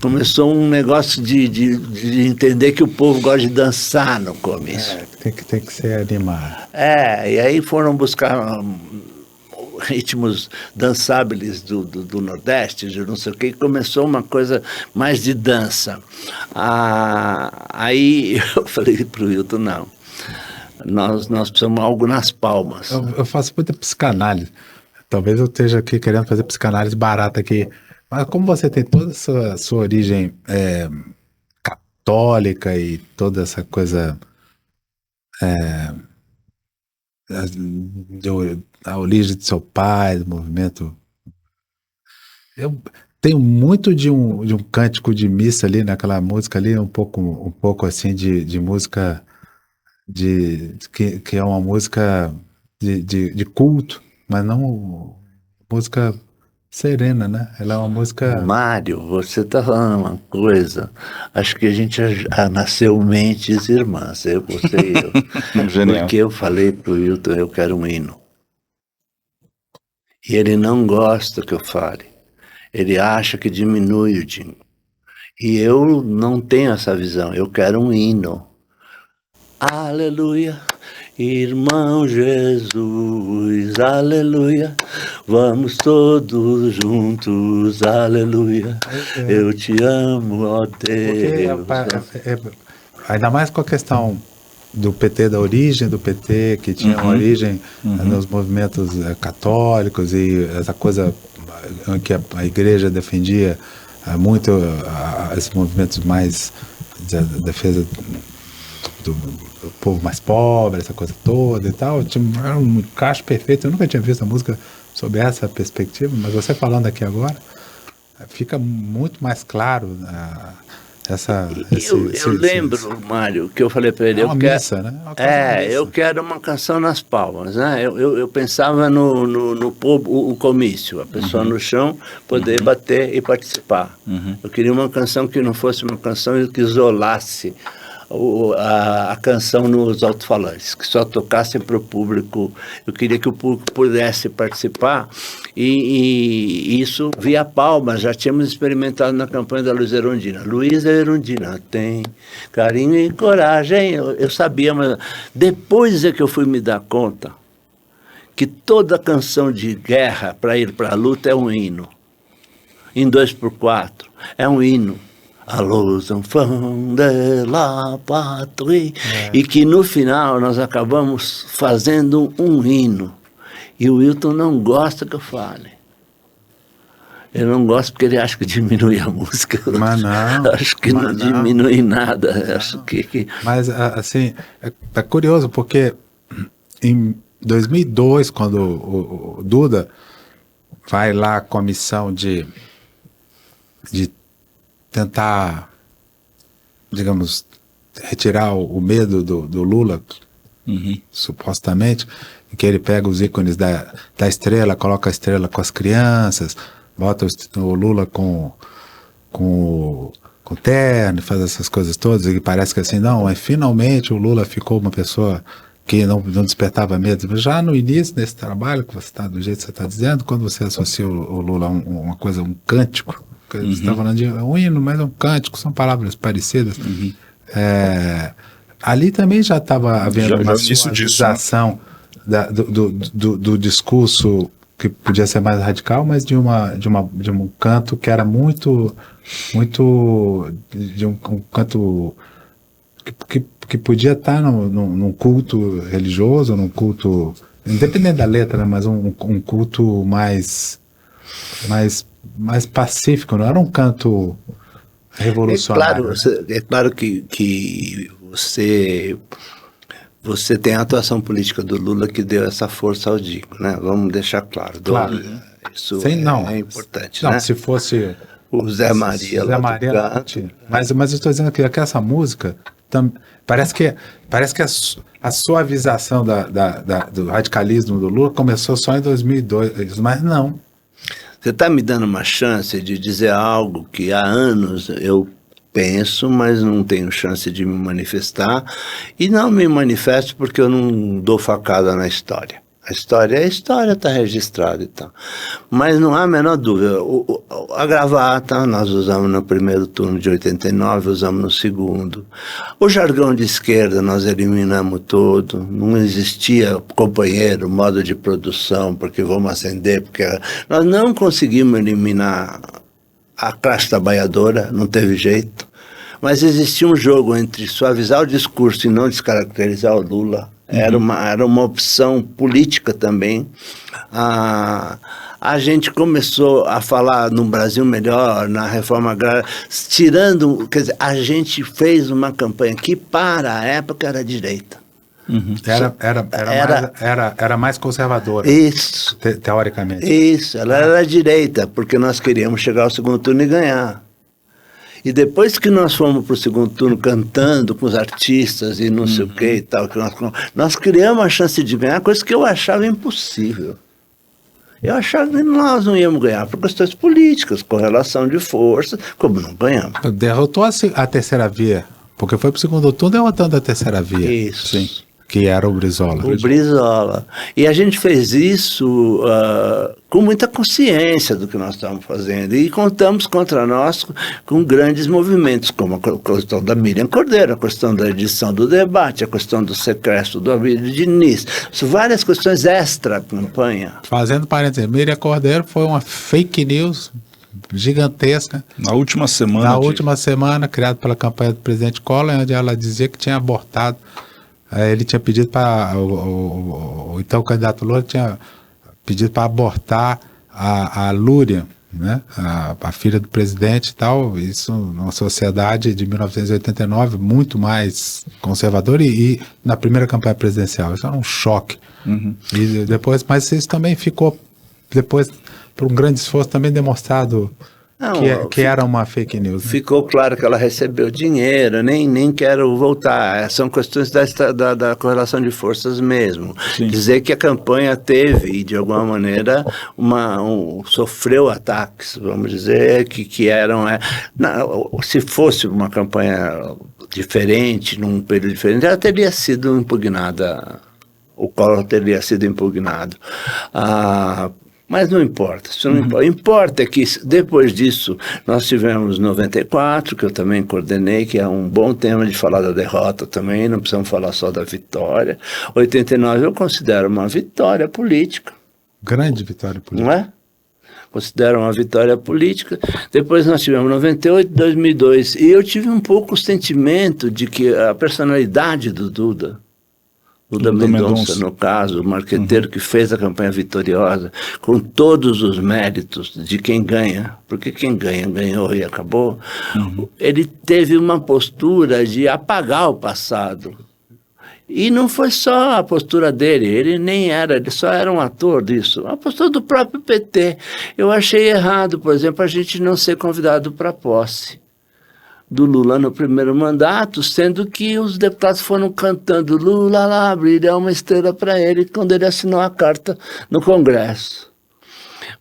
Começou um negócio de entender que o povo gosta de dançar no começo. Tem que ser animado. E aí foram buscar ritmos dançáveis do Nordeste, de não sei o que, e começou uma coisa mais de dança. Aí eu falei para o Wilton, não. Nós precisamos de algo nas palmas. Eu faço muita psicanálise. Talvez eu esteja aqui querendo fazer psicanálise barata aqui. Mas como você tem toda a sua origem católica e toda essa coisa... a origem de seu pai, do movimento... Eu tenho muito de um cântico de missa ali, naquela música ali, um pouco assim de música... que é uma música de culto, mas não música serena, né? Ela é uma música... Mário, você está falando uma coisa, acho que a gente já nasceu mentes irmãs, você e eu. Genial. Porque eu falei para o Wilton, eu quero um hino. E ele não gosta que eu fale. Ele acha que diminui o jingle. E eu não tenho essa visão, eu quero um hino. Aleluia, irmão Jesus, aleluia, vamos todos juntos, aleluia, eu te amo, ó Deus. Ainda mais com a questão do PT, da origem do PT, que tinha uma origem nos movimentos católicos e essa coisa que a igreja defendia muito, esses movimentos mais de defesa do povo mais pobre, essa coisa toda e tal, era um encaixe perfeito. Eu nunca tinha visto a música sob essa perspectiva, mas você falando aqui agora, fica muito mais claro Eu lembro, Mário, que eu falei para ele... É uma missa, né? Eu quero uma canção nas palmas, né? Eu pensava no comício, a pessoa no chão poder bater e participar. Eu queria uma canção que não fosse uma canção que isolasse a canção nos alto-falantes, que só tocassem para o público. Eu queria que o público pudesse participar e isso via palmas. Já tínhamos experimentado na campanha da Luísa Erundina. Luísa Erundina tem carinho e coragem. Eu sabia, mas depois é que eu fui me dar conta que toda canção de guerra para ir para a luta é um hino. Em 2x4 é um hino. A luz enfant de la patrie. E que no final nós acabamos fazendo um hino. E o Wilton não gosta que eu fale. Ele não gosta porque ele acha que diminui a música. Mas não. Acho que não diminui nada. Acho que... Mas, assim, é curioso porque em 2002, quando o Duda vai lá à comissão de tentar, digamos, retirar o medo do Lula, supostamente, em que ele pega os ícones da estrela, coloca a estrela com as crianças, bota o Lula com terno, faz essas coisas todas, e parece que assim, não, mas finalmente o Lula ficou uma pessoa que não despertava medo. Já no início desse trabalho, que você está do jeito que você está dizendo, quando você associa o Lula a uma coisa, um cântico, você está falando de um hino, mas um cântico, são palavras parecidas. Ali também já estava havendo uma suavização do discurso que podia ser mais radical, mas de um canto que era muito de um canto que podia estar num culto religioso, num culto, independente da letra, né, mas um culto mais pacífico, não era um canto revolucionário. É claro que você tem a atuação política do Lula que deu essa força ao Dico, né? Vamos deixar claro. Isso é importante, não, né? Se fosse o Zé Maria lá do canto. Mas eu estou dizendo que essa música parece que a suavização do radicalismo do Lula começou só em 2002, mas não. Você está me dando uma chance de dizer algo que há anos eu penso, mas não tenho chance de me manifestar. E não me manifesto porque eu não dou facada na história. A história, está registrada e tal. Mas não há a menor dúvida. A gravata nós usamos no primeiro turno de 89, usamos no segundo. O jargão de esquerda nós eliminamos todo. Não existia companheiro, modo de produção, porque vamos acender, porque nós não conseguimos eliminar a classe trabalhadora, não teve jeito. Mas existia um jogo entre suavizar o discurso e não descaracterizar o Lula. Era uma opção política também. A gente começou a falar no Brasil Melhor, na reforma agrária, quer dizer, a gente fez uma campanha que para a época era direita. Era mais conservadora. Isso. Teoricamente. Isso, ela era direita, porque nós queríamos chegar ao segundo turno e ganhar. E depois que nós fomos para o segundo turno cantando com os artistas e não sei o que e tal, nós criamos a chance de ganhar, coisa que eu achava impossível. Eu achava que nós não íamos ganhar por questões políticas, correlação de forças, como não ganhamos. Derrotou a terceira via, porque foi para o segundo turno derrotando a terceira via. Isso. Sim. Que era o Brizola. O Brizola. E a gente fez isso com muita consciência do que nós estávamos fazendo. E contamos contra nós com grandes movimentos, como a questão da Miriam Cordeiro, a questão da edição do debate, a questão do sequestro do Abílio Diniz. Várias questões extra-campanha. Fazendo parênteses, Miriam Cordeiro foi uma fake news gigantesca. Na última semana, criada pela campanha do presidente Collor, onde ela dizia que tinha abortado. Ele tinha pedido para então o candidato Lula tinha pedido para abortar a Lúria, né, a filha do presidente e tal. Isso numa sociedade de 1989 muito mais conservadora e na primeira campanha presidencial. Isso era um choque. E depois, mas isso também ficou depois por um grande esforço também demonstrado Não, que era uma fake news. Né? Ficou claro que ela recebeu dinheiro, nem quero voltar. São questões da correlação de forças mesmo. Sim. Dizer que a campanha teve, de alguma maneira, sofreu ataques, vamos dizer, que eram... se fosse uma campanha diferente, num período diferente, ela teria sido impugnada, o Collor teria sido impugnado. Mas não importa, isso não importa. Importa é que depois disso nós tivemos 94, que eu também coordenei, que é um bom tema de falar da derrota também, não precisamos falar só da vitória. 89 eu considero uma vitória política. Grande vitória política. Não é? Considero uma vitória política. Depois nós tivemos 98, 2002, e eu tive um pouco o sentimento de que a personalidade do Duda Mendonça, no caso, o marqueteiro que fez a campanha vitoriosa, com todos os méritos de quem ganha, porque quem ganha, ganhou e acabou, ele teve uma postura de apagar o passado. E não foi só a postura dele, ele só era um ator disso, a postura do próprio PT. Eu achei errado, por exemplo, a gente não ser convidado para a posse do Lula no primeiro mandato, sendo que os deputados foram cantando Lula lá, brilha uma estrela para ele, quando ele assinou a carta no Congresso.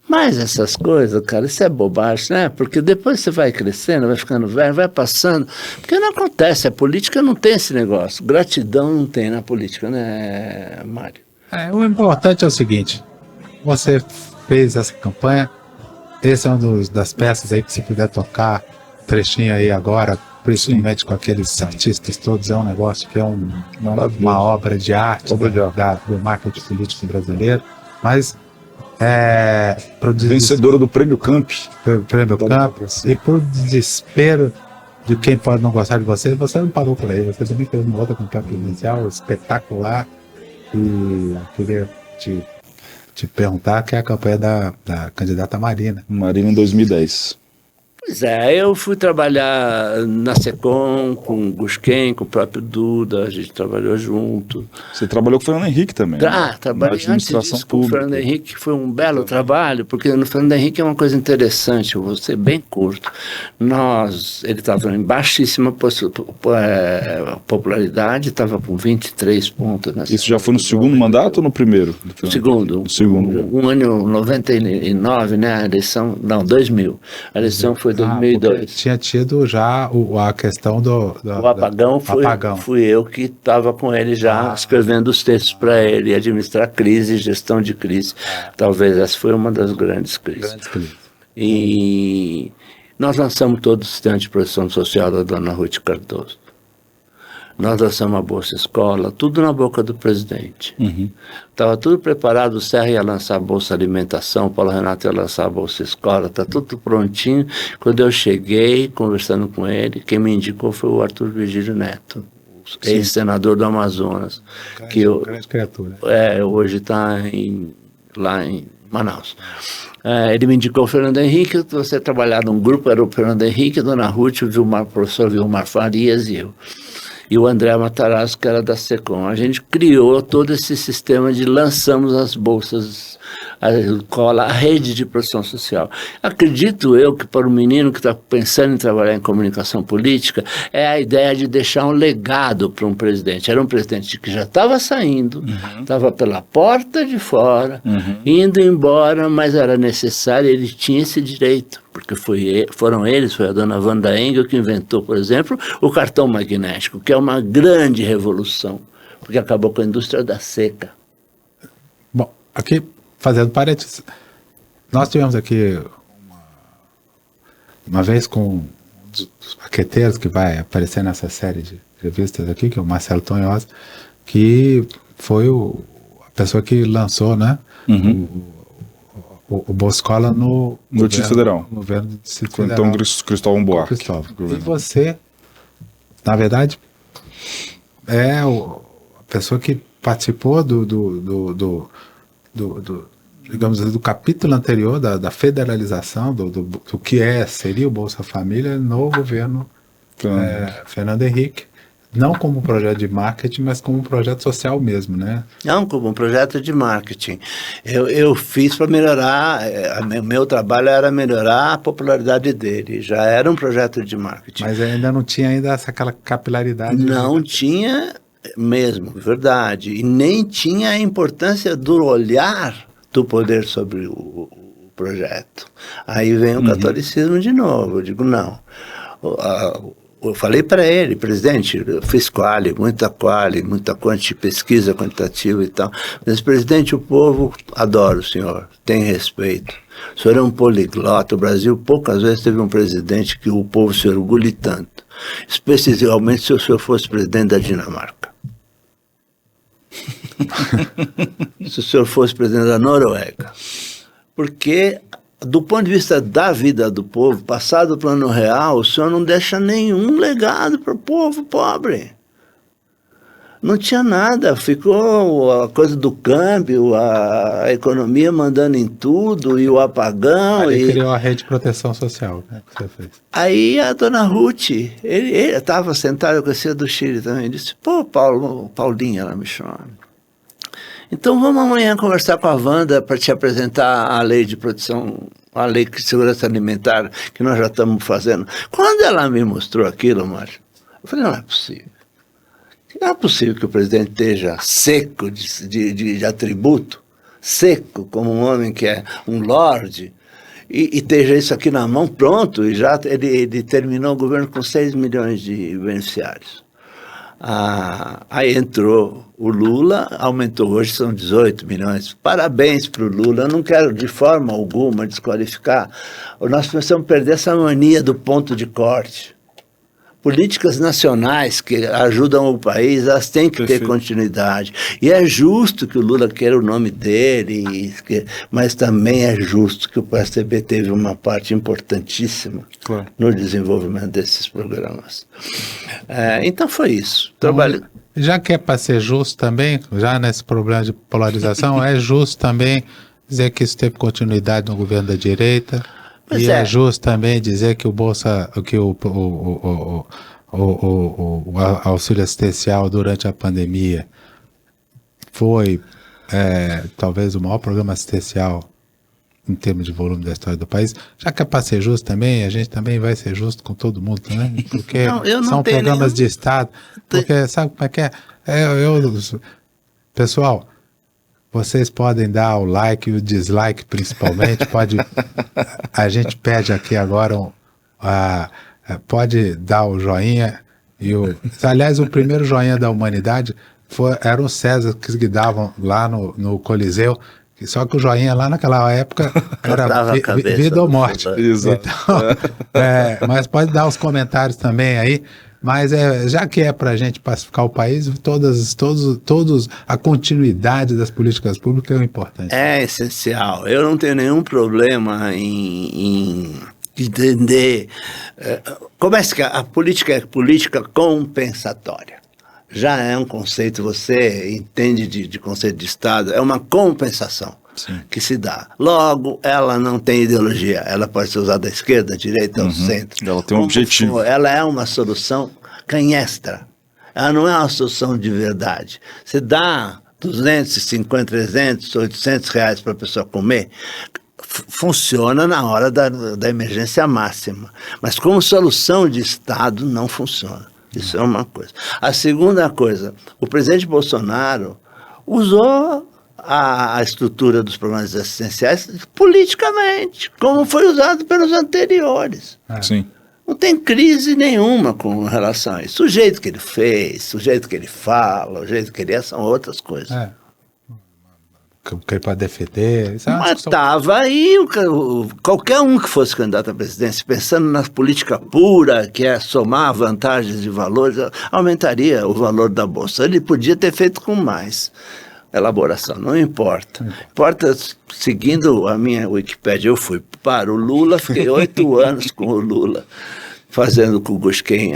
Mas essas coisas, cara, isso é bobagem, né? Porque depois você vai crescendo, vai ficando velho, vai passando, porque não acontece, a política não tem esse negócio, gratidão não tem na política, né, Mário? O importante é o seguinte, você fez essa campanha, esse é das peças aí que você puder tocar, trechinho aí agora, principalmente com aqueles artistas todos, é um negócio que é uma obra de arte do marketing político brasileiro, mas vencedora do Prêmio Camp. E por desespero de quem pode não gostar de você não parou por aí, você também fez uma outra campanha presidencial espetacular, e eu queria te perguntar, que é a campanha da candidata Marina. Marina em 2010. Pois é, eu fui trabalhar na SECOM com o Gusquem, com o próprio Duda, a gente trabalhou junto. Você trabalhou com o Fernando Henrique também, né? Trabalhei antes disso com o Fernando Henrique, que foi um belo trabalho, porque no Fernando Henrique é uma coisa interessante, eu vou ser bem curto. Ele estava em baixíssima popularidade, estava com 23 pontos. Isso já foi no segundo mandato ou no primeiro? No segundo. Um ano 99, né, a eleição, não, 2000. A eleição foi 2002. Tinha tido já a questão do apagão. Fui eu que estava com ele já, escrevendo os textos para ele, administrar crise, gestão de crise. Talvez essa foi uma das grandes crises. E nós lançamos todo o sistema de proteção social da dona Ruth Cardoso. Nós lançamos a Bolsa Escola, tudo na boca do presidente. Estava tudo preparado, o Serra ia lançar a Bolsa Alimentação, o Paulo Renato ia lançar a Bolsa Escola, está tudo prontinho. Quando eu cheguei, conversando com ele, quem me indicou foi o Arthur Virgílio Neto, ex-senador do Amazonas. Grande criatura. Hoje está lá em Manaus. Ele me indicou o Fernando Henrique, você trabalhar num grupo, era o Fernando Henrique, a dona Ruth, o professor Vilmar Farias e eu. E o André Matarazzo, que era da SECOM. A gente criou todo esse sistema lançamos as bolsas, a rede de proteção social. Acredito eu que para o menino que está pensando em trabalhar em comunicação política, é a ideia de deixar um legado para um presidente. Era um presidente que já estava saindo, estava pela porta de fora, indo embora, mas era necessário, ele tinha esse direito. Porque foi a dona Wanda Engel que inventou, por exemplo, o cartão magnético, que é uma grande revolução, porque acabou com a indústria da seca. Bom, aqui, fazendo parênteses, nós tivemos aqui uma vez com um dos maqueteiros que vai aparecer nessa série de entrevistas aqui, que é o Marcelo Tonhosa, que foi a pessoa que lançou, né, o Bolsa Escola no Distrito Federal. No governo do Distrito Federal. Então, Cristóvão Buarque. E você, na verdade, é a pessoa que participou digamos assim, do capítulo anterior da federalização do que seria o Bolsa Família no governo Fernando Henrique. não como um projeto de marketing, mas como um projeto social mesmo, né? Não, como um projeto de marketing. Eu fiz para melhorar, meu trabalho era melhorar a popularidade dele, já era um projeto de marketing. Mas ainda não tinha aquela capilaridade. Não tinha mesmo, verdade, e nem tinha a importância do olhar do poder sobre o projeto. Aí vem o catolicismo de novo, eu digo, não. Eu falei para ele, presidente, eu fiz muita pesquisa quantitativa e tal, mas presidente, o povo adora o senhor, tem respeito. O senhor é um poliglota, o Brasil poucas vezes teve um presidente que o povo se orgulhe tanto, especialmente se o senhor fosse presidente da Dinamarca. Se o senhor fosse presidente da Noruega. Porque, do ponto de vista da vida do povo, passado do plano real, o senhor não deixa nenhum legado para o povo pobre. Não tinha nada, ficou a coisa do câmbio, a economia mandando em tudo, e o apagão. Aí criou a rede de proteção social, né, que você fez. Aí a dona Ruth, ele estava sentado, eu conhecia do Chile também, disse, pô, Paulinha, ela me chama. Então vamos amanhã conversar com a Wanda para te apresentar a lei de proteção, a lei de segurança alimentar que nós já estamos fazendo. Quando ela me mostrou aquilo, Márcio, eu falei, não é possível. Não é possível que o presidente esteja seco de atributo, seco como um homem que é um lorde, e esteja isso aqui na mão pronto, e já ele terminou o governo com 6 milhões de beneficiários. Aí entrou o Lula, aumentou, hoje são 18 milhões. Parabéns para o Lula, eu não quero de forma alguma desqualificar. Nós precisamos perder essa mania do ponto de corte. Políticas nacionais que ajudam o país, elas têm que ter continuidade. E é justo que o Lula queira o nome dele, mas também é justo que o PSDB teve uma parte importantíssima no desenvolvimento desses programas. Então foi isso. Já que é para ser justo também, já nesse problema de polarização, é justo também dizer que isso teve continuidade no governo da direita. Pois é justo também dizer que o auxílio assistencial durante a pandemia foi talvez o maior programa assistencial em termos de volume da história do país. Já que é para ser justo também, a gente também vai ser justo com todo mundo também, porque são programas de Estado. Porque sabe como é que é? Pessoal, vocês podem dar o like e o dislike, principalmente. A gente pede aqui agora, pode dar o joinha. Aliás, o primeiro joinha da humanidade era o César que davam lá no Coliseu. Só que o joinha lá naquela época era vida ou morte. Exato. Então, mas pode dar os comentários também aí. Mas já que é para a gente pacificar o país, a continuidade das políticas públicas é importante. É essencial. Eu não tenho nenhum problema em entender como é que a política é política compensatória. Já é um conceito, você entende de conceito de Estado, é uma compensação. Sim. Que se dá. Logo, ela não tem ideologia, ela pode ser usada à esquerda, à direita, ao centro. Ela tem um objetivo. Ela é uma solução canhestra, ela não é uma solução de verdade. Você dá 250, 300, 800 reais para a pessoa comer, funciona na hora da emergência máxima, mas como solução de Estado não funciona. Isso é uma coisa. A segunda coisa, o presidente Bolsonaro usou a estrutura dos programas assistenciais politicamente, como foi usado pelos anteriores. Sim. Não tem crise nenhuma com relação a isso. O jeito que ele fez, o jeito que ele fala, o jeito que ele é, são outras coisas. Que ele pode defender. Mas estava aí, qualquer um que fosse candidato à presidência, pensando na política pura, que é somar vantagens e valores, aumentaria o valor da Bolsa. Ele podia ter feito com mais elaboração, não importa. Importa, seguindo a minha Wikipédia, eu fui para o Lula, fiquei 8 anos com o Lula, fazendo com o Gusquem,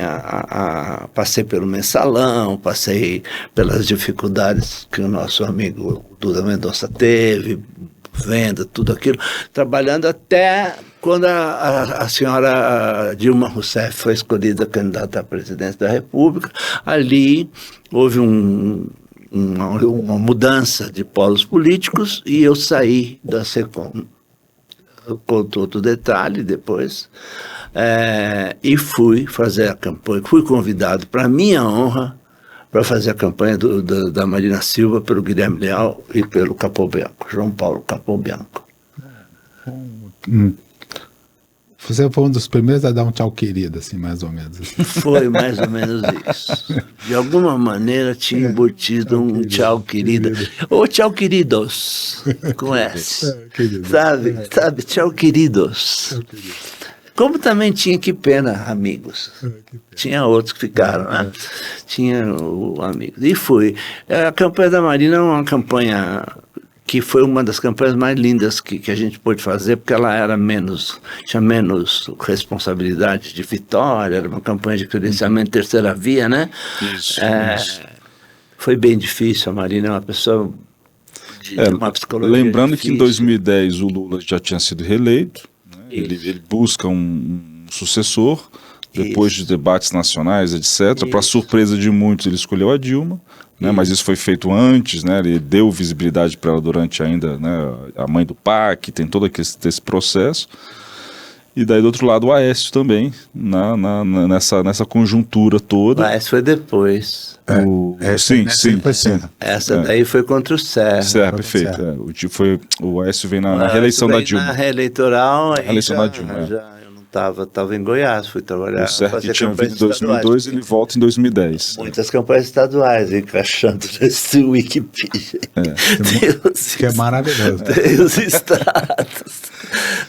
passei pelo mensalão, passei pelas dificuldades que o nosso amigo Duda Mendonça teve, venda, tudo aquilo, trabalhando até quando a senhora Dilma Rousseff foi escolhida candidata à presidência da República, ali houve uma mudança de polos políticos e eu saí da SECOM. Eu conto outro detalhe depois. E fui fazer a campanha, fui convidado, para minha honra, para fazer a campanha da Marina Silva pelo Guilherme Leal e pelo Capobianco, João Paulo Capobianco. Você foi um dos primeiros a dar um tchau querido, assim, mais ou menos. Foi mais ou menos isso. De alguma maneira tinha embutido um tchau querida. Ou tchau queridos, com S. Sabe, tchau queridos. Como também tinha Que Pena, amigos. Tinha outros que ficaram, né? Tinha o amigos. E fui. A campanha da Marina é uma campanha que foi uma das campanhas mais lindas que a gente pôde fazer, porque ela tinha menos responsabilidade de vitória, era uma campanha de credenciamento terceira via, né? Isso. Foi bem difícil, a Marina é uma pessoa de uma psicologia lembrando difícil. que em 2010 o Lula já tinha sido reeleito, né? Ele busca um sucessor, depois de debates nacionais, etc. Para surpresa de muitos, ele escolheu a Dilma. Né, mas isso foi feito antes, né, ele deu visibilidade para ela durante ainda, né, a mãe do PAC, tem todo esse processo. E daí do outro lado o Aécio também, nessa conjuntura toda. O Aécio foi depois. Sim. Essa daí foi contra o Serra. Perfeito. O Aécio vem na reeleição da Dilma. Na reeleitoral, reeleição da Dilma. Estava em Goiás, fui trabalhar. O Serra que tinha vindo em 2002, ele volta em 2010. Muitas campanhas estaduais encaixando nesse Wikipedia. Que é maravilhoso. Tem os estados.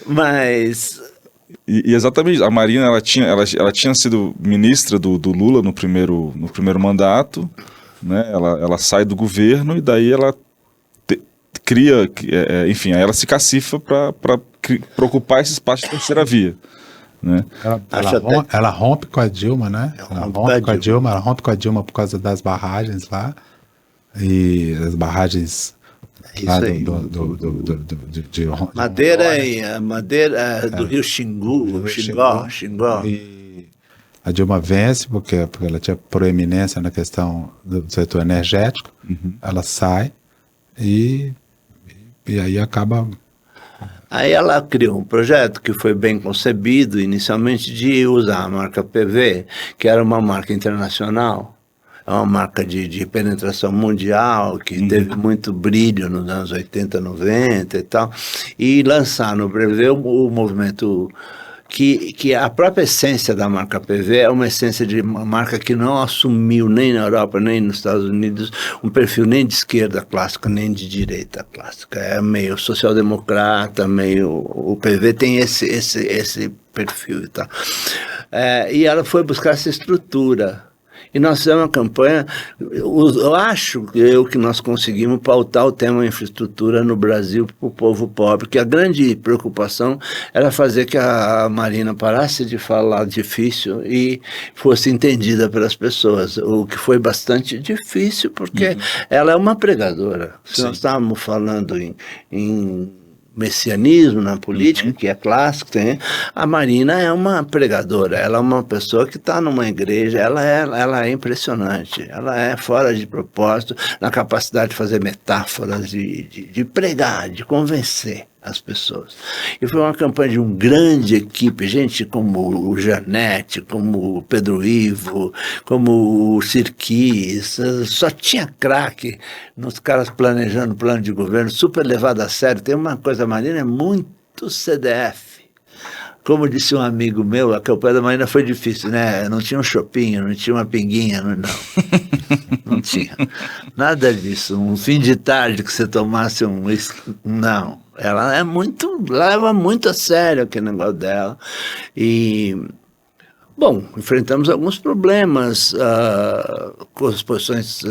Mas... E exatamente, a Marina ela tinha sido ministra do Lula no primeiro mandato, né? Ela sai do governo e daí ela cria, enfim, aí ela se cacifa para ocupar esse espaço de terceira via. Né? Ela rompe com a Dilma, né? Ela rompe com a Dilma por causa das barragens lá. E as barragens lá de Madeira do Rio Xingu, Xingó. E a Dilma vence porque ela tinha proeminência na questão do setor energético. Ela sai e aí acaba... Aí ela criou um projeto que foi bem concebido inicialmente de usar a marca PV, que era uma marca internacional, é uma marca de penetração mundial, que teve muito brilho nos anos 80, 90 e tal, e lançar no PV o movimento... Que a própria essência da marca PV é uma essência de uma marca que não assumiu nem na Europa, nem nos Estados Unidos, um perfil nem de esquerda clássica, nem de direita clássica. É meio social-democrata, meio... O PV tem esse perfil e tal. E ela foi buscar essa estrutura. E nós fizemos uma campanha, eu acho que nós conseguimos pautar o tema infraestrutura no Brasil para o povo pobre, que a grande preocupação era fazer que a Marina parasse de falar difícil e fosse entendida pelas pessoas, o que foi bastante difícil, porque ela é uma pregadora. Se nós estávamos falando em messianismo na política, que é clássico, a Marina é uma pregadora, ela é uma pessoa que está numa igreja, ela é impressionante, ela é fora de propósito na capacidade de fazer metáforas, de pregar, de convencer as pessoas. E foi uma campanha de uma grande equipe, gente como o Janete, como o Pedro Ivo, como o Sirquis, só tinha craque nos caras planejando plano de governo, super levado a sério. Tem uma coisa, a Marina é muito CDF. Como disse um amigo meu, a campanha da Marina foi difícil, né? Não tinha um shopping, não tinha uma pinguinha, não tinha. Nada disso. Um fim de tarde que você tomasse não. Ela leva muito a sério aquele negócio dela. E, bom, enfrentamos alguns problemas com as posições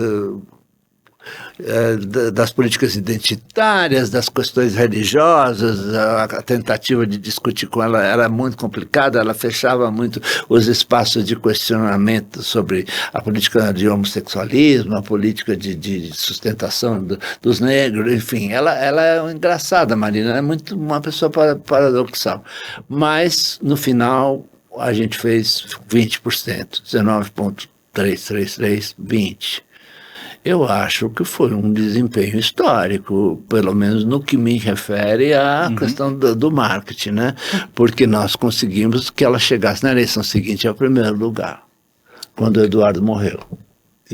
das políticas identitárias, das questões religiosas. A tentativa de discutir com ela era muito complicada, ela fechava muito os espaços de questionamento sobre a política de homossexualismo, a política de sustentação dos negros, enfim. Ela é engraçada, Marina, é muito uma pessoa paradoxal. Mas, no final, a gente fez 20%, 19,333, 20%. Eu acho que foi um desempenho histórico, pelo menos no que me refere à questão do marketing, né? Porque nós conseguimos que ela chegasse na eleição seguinte ao primeiro lugar, quando o Eduardo morreu.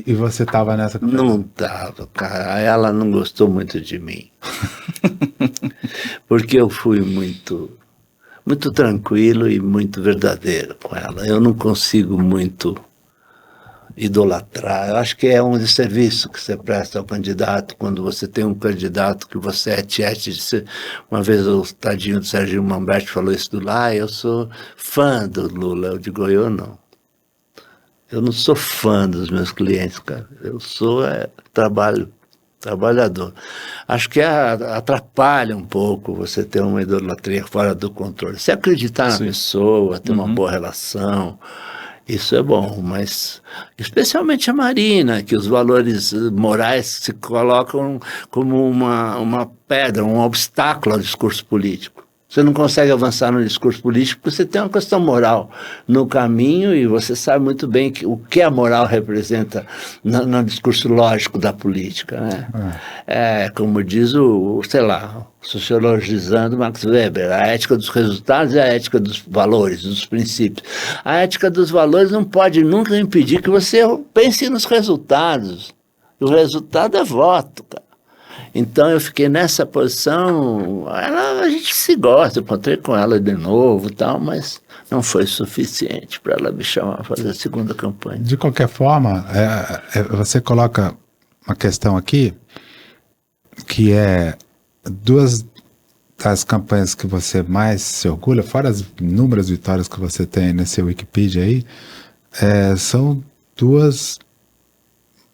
E você estava nessa conversa? Não estava, cara. Ela não gostou muito de mim. Porque eu fui muito tranquilo e muito verdadeiro com ela. Eu não consigo muito idolatrar. Eu acho que é um desserviço que você presta ao candidato quando você tem um candidato que você é tiete de ser. Uma vez o tadinho do Serginho Mamberti falou isso do Lula, eu sou fã do Lula. Eu digo, eu não. Eu não sou fã dos meus clientes, cara. Eu sou trabalhador. Acho que atrapalha um pouco você ter uma idolatria fora do controle. Se acreditar na pessoa, ter uma boa relação, isso é bom, mas especialmente a Marina, que os valores morais se colocam como uma pedra, um obstáculo ao discurso político. Você não consegue avançar no discurso político porque você tem uma questão moral no caminho e você sabe muito bem o que a moral representa no discurso lógico da política, né? Como diz sociologizando Max Weber, a ética dos resultados e a ética dos valores, dos princípios. A ética dos valores não pode nunca impedir que você pense nos resultados. O resultado é voto, cara. Então eu fiquei nessa posição. A gente se gosta, eu encontrei com ela de novo e tal, mas não foi suficiente para ela me chamar para fazer a segunda campanha. De qualquer forma, você coloca uma questão aqui, que é duas das campanhas que você mais se orgulha, fora as inúmeras vitórias que você tem nesse Wikipedia aí, são duas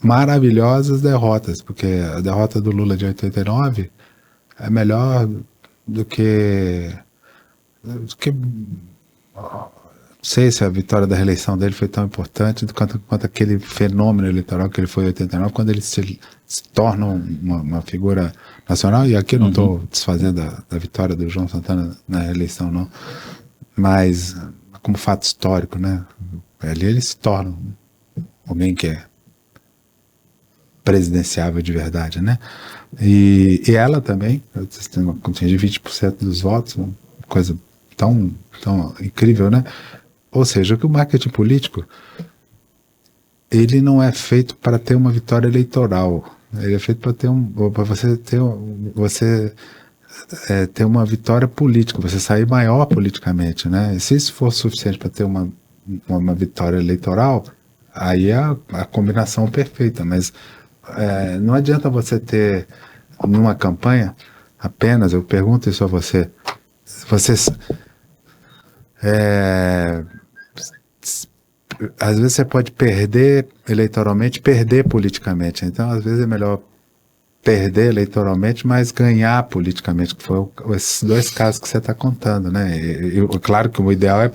maravilhosas derrotas, porque a derrota do Lula de 89 é melhor do que não sei se a vitória da reeleição dele foi tão importante quanto aquele fenômeno eleitoral que ele foi em 89, quando ele se torna uma figura nacional. E aqui eu não estou desfazendo da vitória do João Santana na reeleição, não, mas como fato histórico, né? Ali ele se torna alguém que é presidenciável de verdade, né? E ela também, tem uma continha de 20% dos votos, uma coisa tão incrível, né? Ou seja, que o marketing político, ele não é feito para ter uma vitória eleitoral, ele é feito para você ter uma vitória política, você sair maior politicamente, né? E se isso for suficiente para ter uma vitória eleitoral, aí é a combinação perfeita, mas não adianta você ter numa campanha apenas, eu pergunto isso a você, às vezes você pode perder eleitoralmente, perder politicamente, então às vezes é melhor perder eleitoralmente, mas ganhar politicamente, que foi esses dois casos que você está contando, né? Claro que o ideal é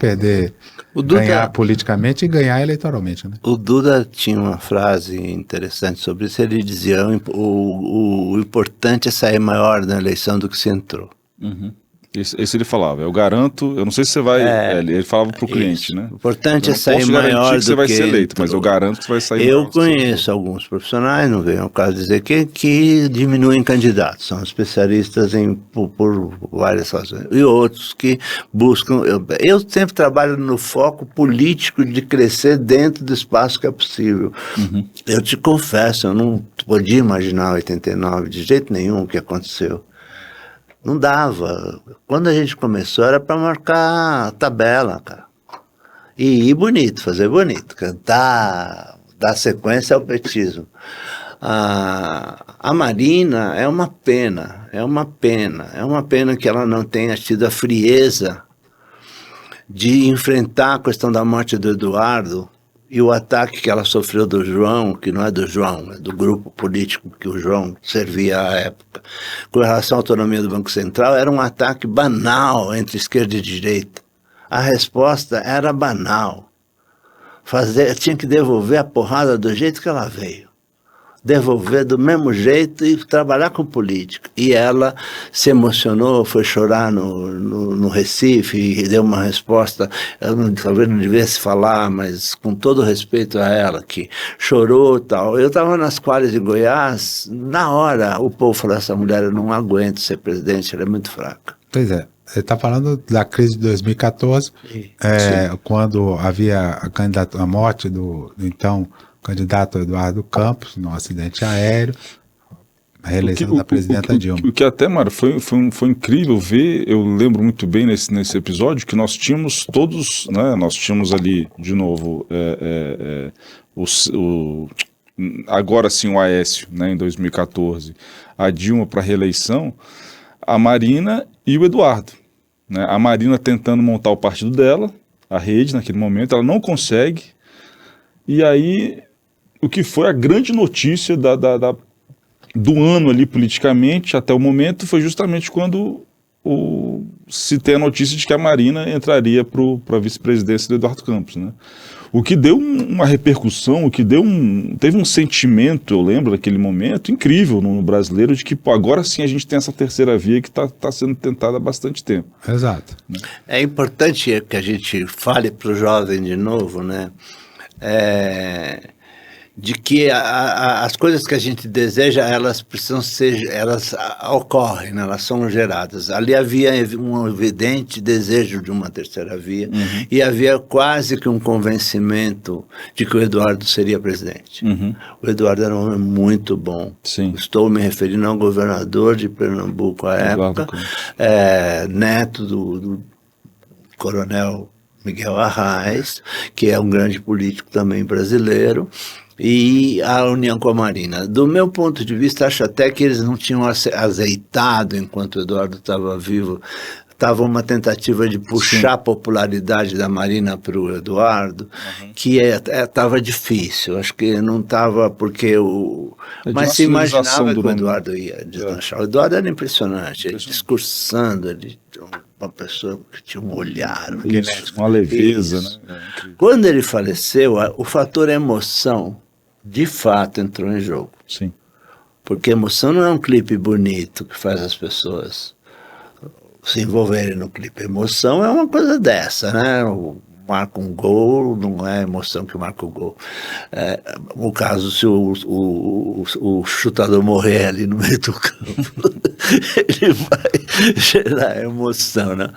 ganhar politicamente e ganhar eleitoralmente, né? O Duda tinha uma frase interessante sobre isso. Ele dizia: o importante é sair maior na eleição do que se entrou. Esse ele falava, eu garanto, eu não sei se você vai, ele falava para o cliente, né? O importante é sair maior do que você vai ser eleito, mas eu garanto que você vai sair maior. Eu conheço alguns profissionais, não vem ao caso dizer que diminuem candidatos, são especialistas por várias razões, e outros que buscam, eu sempre trabalho no foco político de crescer dentro do espaço que é possível. Eu te confesso, eu não podia imaginar 89 de jeito nenhum o que aconteceu. Não dava. Quando a gente começou era para marcar a tabela, cara. E ir bonito, fazer bonito, cantar, dar sequência ao petismo. A Marina é uma pena que ela não tenha tido a frieza de enfrentar a questão da morte do Eduardo E o ataque que ela sofreu do João, que não é do João, é do grupo político que o João servia à época, com relação à autonomia do Banco Central, era um ataque banal entre esquerda e direita. A resposta era banal. Tinha que devolver a porrada do jeito que ela veio. Devolver do mesmo jeito e trabalhar com política. E ela se emocionou, foi chorar no Recife e deu uma resposta, talvez não devesse falar, mas com todo respeito a ela, que chorou e tal. Eu estava nas quadras de Goiás, na hora o povo falou, essa mulher eu não aguento ser presidente, ela é muito fraca. Pois é. Você está falando da crise de 2014, quando havia a morte do então candidato Eduardo Campos, num acidente aéreo, a reeleição da presidenta Dilma. O que até, Mário, foi incrível ver, eu lembro muito bem nesse episódio, que nós tínhamos todos, né, nós tínhamos ali, de novo, agora sim o Aécio, né, em 2014, a Dilma para a reeleição, a Marina e o Eduardo. Né, a Marina tentando montar o partido dela, a Rede naquele momento, ela não consegue, e aí o que foi a grande notícia do ano ali politicamente até o momento foi justamente quando se tem a notícia de que a Marina entraria para a vice-presidência do Eduardo Campos, né? O que deu uma repercussão, teve um sentimento, eu lembro daquele momento, incrível no brasileiro, de que agora sim a gente tem essa terceira via que está sendo tentada há bastante tempo. Exato. Né? É importante que a gente fale para o jovem de novo, né? De que as coisas que a gente deseja, elas precisam ser, elas ocorrem, né? Elas são geradas. Ali havia um evidente desejo de uma terceira via, e havia quase que um convencimento de que o Eduardo seria presidente. O Eduardo era um homem muito bom. Sim. Estou me referindo ao governador de Pernambuco à época, neto do coronel Miguel Arraes, que é um grande político também brasileiro, e a união com a Marina. Do meu ponto de vista, acho até que eles não tinham azeitado, enquanto o Eduardo estava vivo, estava uma tentativa de puxar a popularidade da Marina para o Eduardo, que estava difícil. Acho que não estava, porque mas se imaginava que o Eduardo ia deslanchar. O Eduardo era impressionante, ele discursando, ele uma pessoa que tinha um olhar, uma leveza, né? Quando ele faleceu, o fator emoção de fato entrou em jogo. Sim. Porque emoção não é um clipe bonito que faz as pessoas se envolverem no clipe. Emoção é uma coisa dessa, né? Marca um gol, não é a emoção que marca o gol. No caso, se o chutador morrer ali no meio do campo, ele vai gerar emoção, né?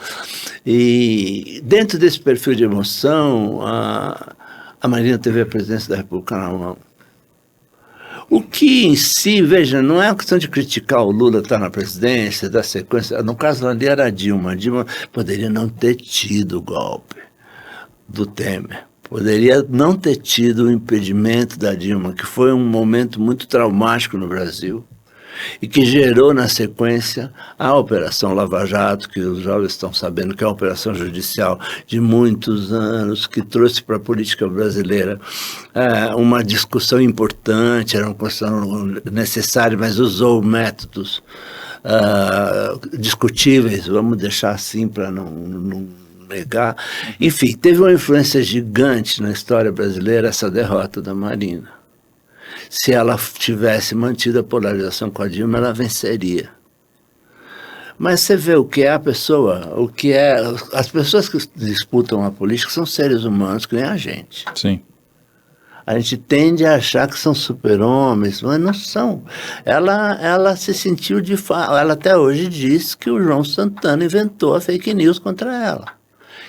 E dentro desse perfil de emoção, a Marina teve a presidência da República na mão. O que em si, veja, não é uma questão de criticar o Lula estar na presidência, da sequência. No caso ali era a Dilma. A Dilma poderia não ter tido o golpe do Temer. Poderia não ter tido o impedimento da Dilma, que foi um momento muito traumático no Brasil e que gerou na sequência a Operação Lava Jato, que os jovens estão sabendo que é uma operação judicial de muitos anos, que trouxe para a política brasileira uma discussão importante, era uma questão necessária, mas usou métodos discutíveis, vamos deixar assim para não negar. Enfim, teve uma influência gigante na história brasileira essa derrota da Marina. Se ela tivesse mantido a polarização com a Dilma, ela venceria. Mas você vê o que é a pessoa, o que é... As pessoas que disputam a política são seres humanos que nem a gente. Sim. A gente tende a achar que são super-homens, mas não são. Ela se sentiu de fato... Ela até hoje diz que o João Santana inventou a fake news contra ela.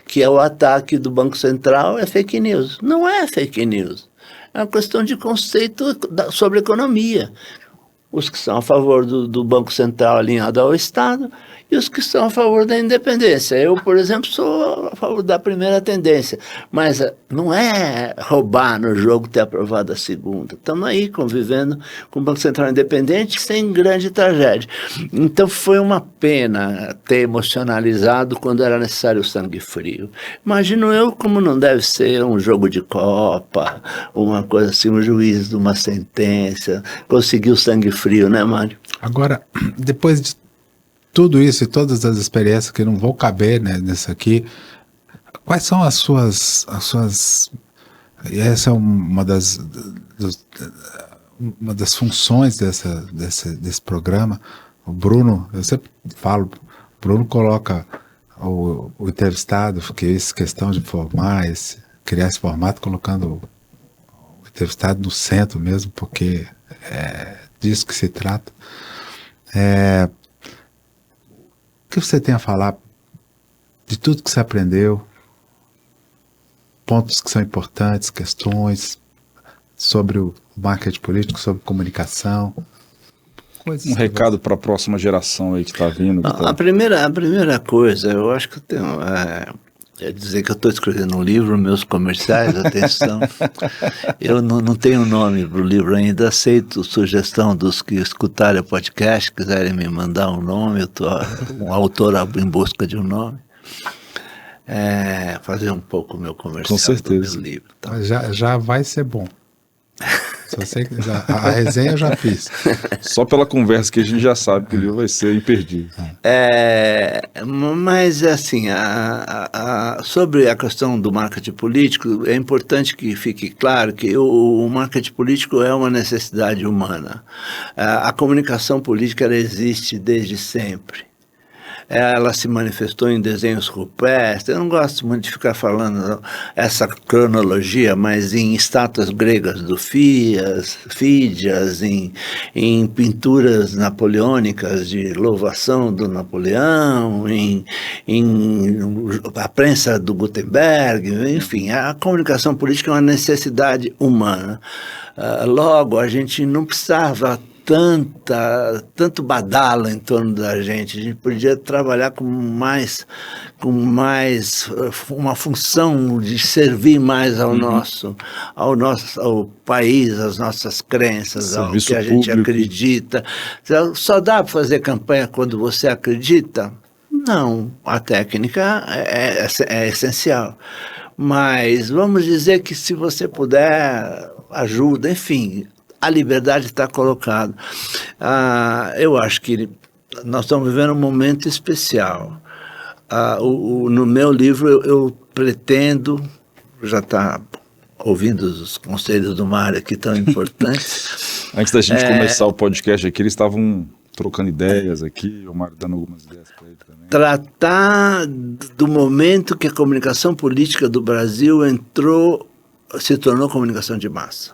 Que é o ataque do Banco Central é fake news. Não é fake news. É uma questão de conceito sobre economia. os que são a favor do Banco Central alinhado ao Estado e os que são a favor da independência. Eu, por exemplo, sou a favor da primeira tendência, mas não é roubar no jogo ter aprovado a segunda. Estamos aí convivendo com o Banco Central independente sem grande tragédia. Então foi uma pena ter emocionalizado quando era necessário o sangue frio. Imagino eu como não deve ser um jogo de Copa, uma coisa assim, um juiz de uma sentença, conseguir o sangue frio, né, Mário? Agora, depois de tudo isso e todas as experiências que não vão caber, né, nisso aqui, quais são as suas e essa é uma das funções desse programa. O Bruno, eu sempre falo, o Bruno coloca o entrevistado, fez questão de criar esse formato, colocando o entrevistado no centro mesmo, porque é disso que se trata. O que você tem a falar de tudo que você aprendeu, pontos que são importantes, questões sobre o marketing político, sobre comunicação? Um recado para a próxima geração aí que está vindo. A primeira coisa, eu acho que eu tenho... É dizer que eu estou escrevendo um livro, meus comerciais, atenção. Eu não tenho nome para o livro ainda, aceito sugestão dos que escutarem o podcast, quiserem me mandar um nome, eu estou um autor em busca de um nome. Fazer um pouco o meu comercial. Com certeza. Do meu livro. Tá? Já vai ser bom. A resenha eu já fiz. Só pela conversa que a gente já sabe que o livro vai ser imperdível. Mas assim, sobre a questão do marketing político, é importante que fique claro que o marketing político é uma necessidade humana. A comunicação política ela existe desde sempre. Ela se manifestou em desenhos rupestres. Eu não gosto muito de ficar falando essa cronologia, mas em estátuas gregas do Fídias, em pinturas napoleônicas de louvação do Napoleão, em a prensa do Gutenberg, enfim, a comunicação política é uma necessidade humana. Logo, a gente não precisava tanto badala em torno da gente. A gente podia trabalhar com mais uma função de servir mais ao ao país, às nossas crenças, serviço ao que a gente público. Acredita. Só dá para fazer campanha quando você acredita? Não, a técnica é essencial. Mas vamos dizer que se você puder, ajuda, enfim, a liberdade está colocada. Eu acho que nós estamos vivendo um momento especial. No meu livro eu pretendo, já está ouvindo os conselhos do Mário aqui tão importantes. Antes da gente começar o podcast aqui, eles estavam trocando ideias aqui, o Mário dando algumas ideias para ele também. Tratar do momento que a comunicação política do Brasil se tornou comunicação de massa.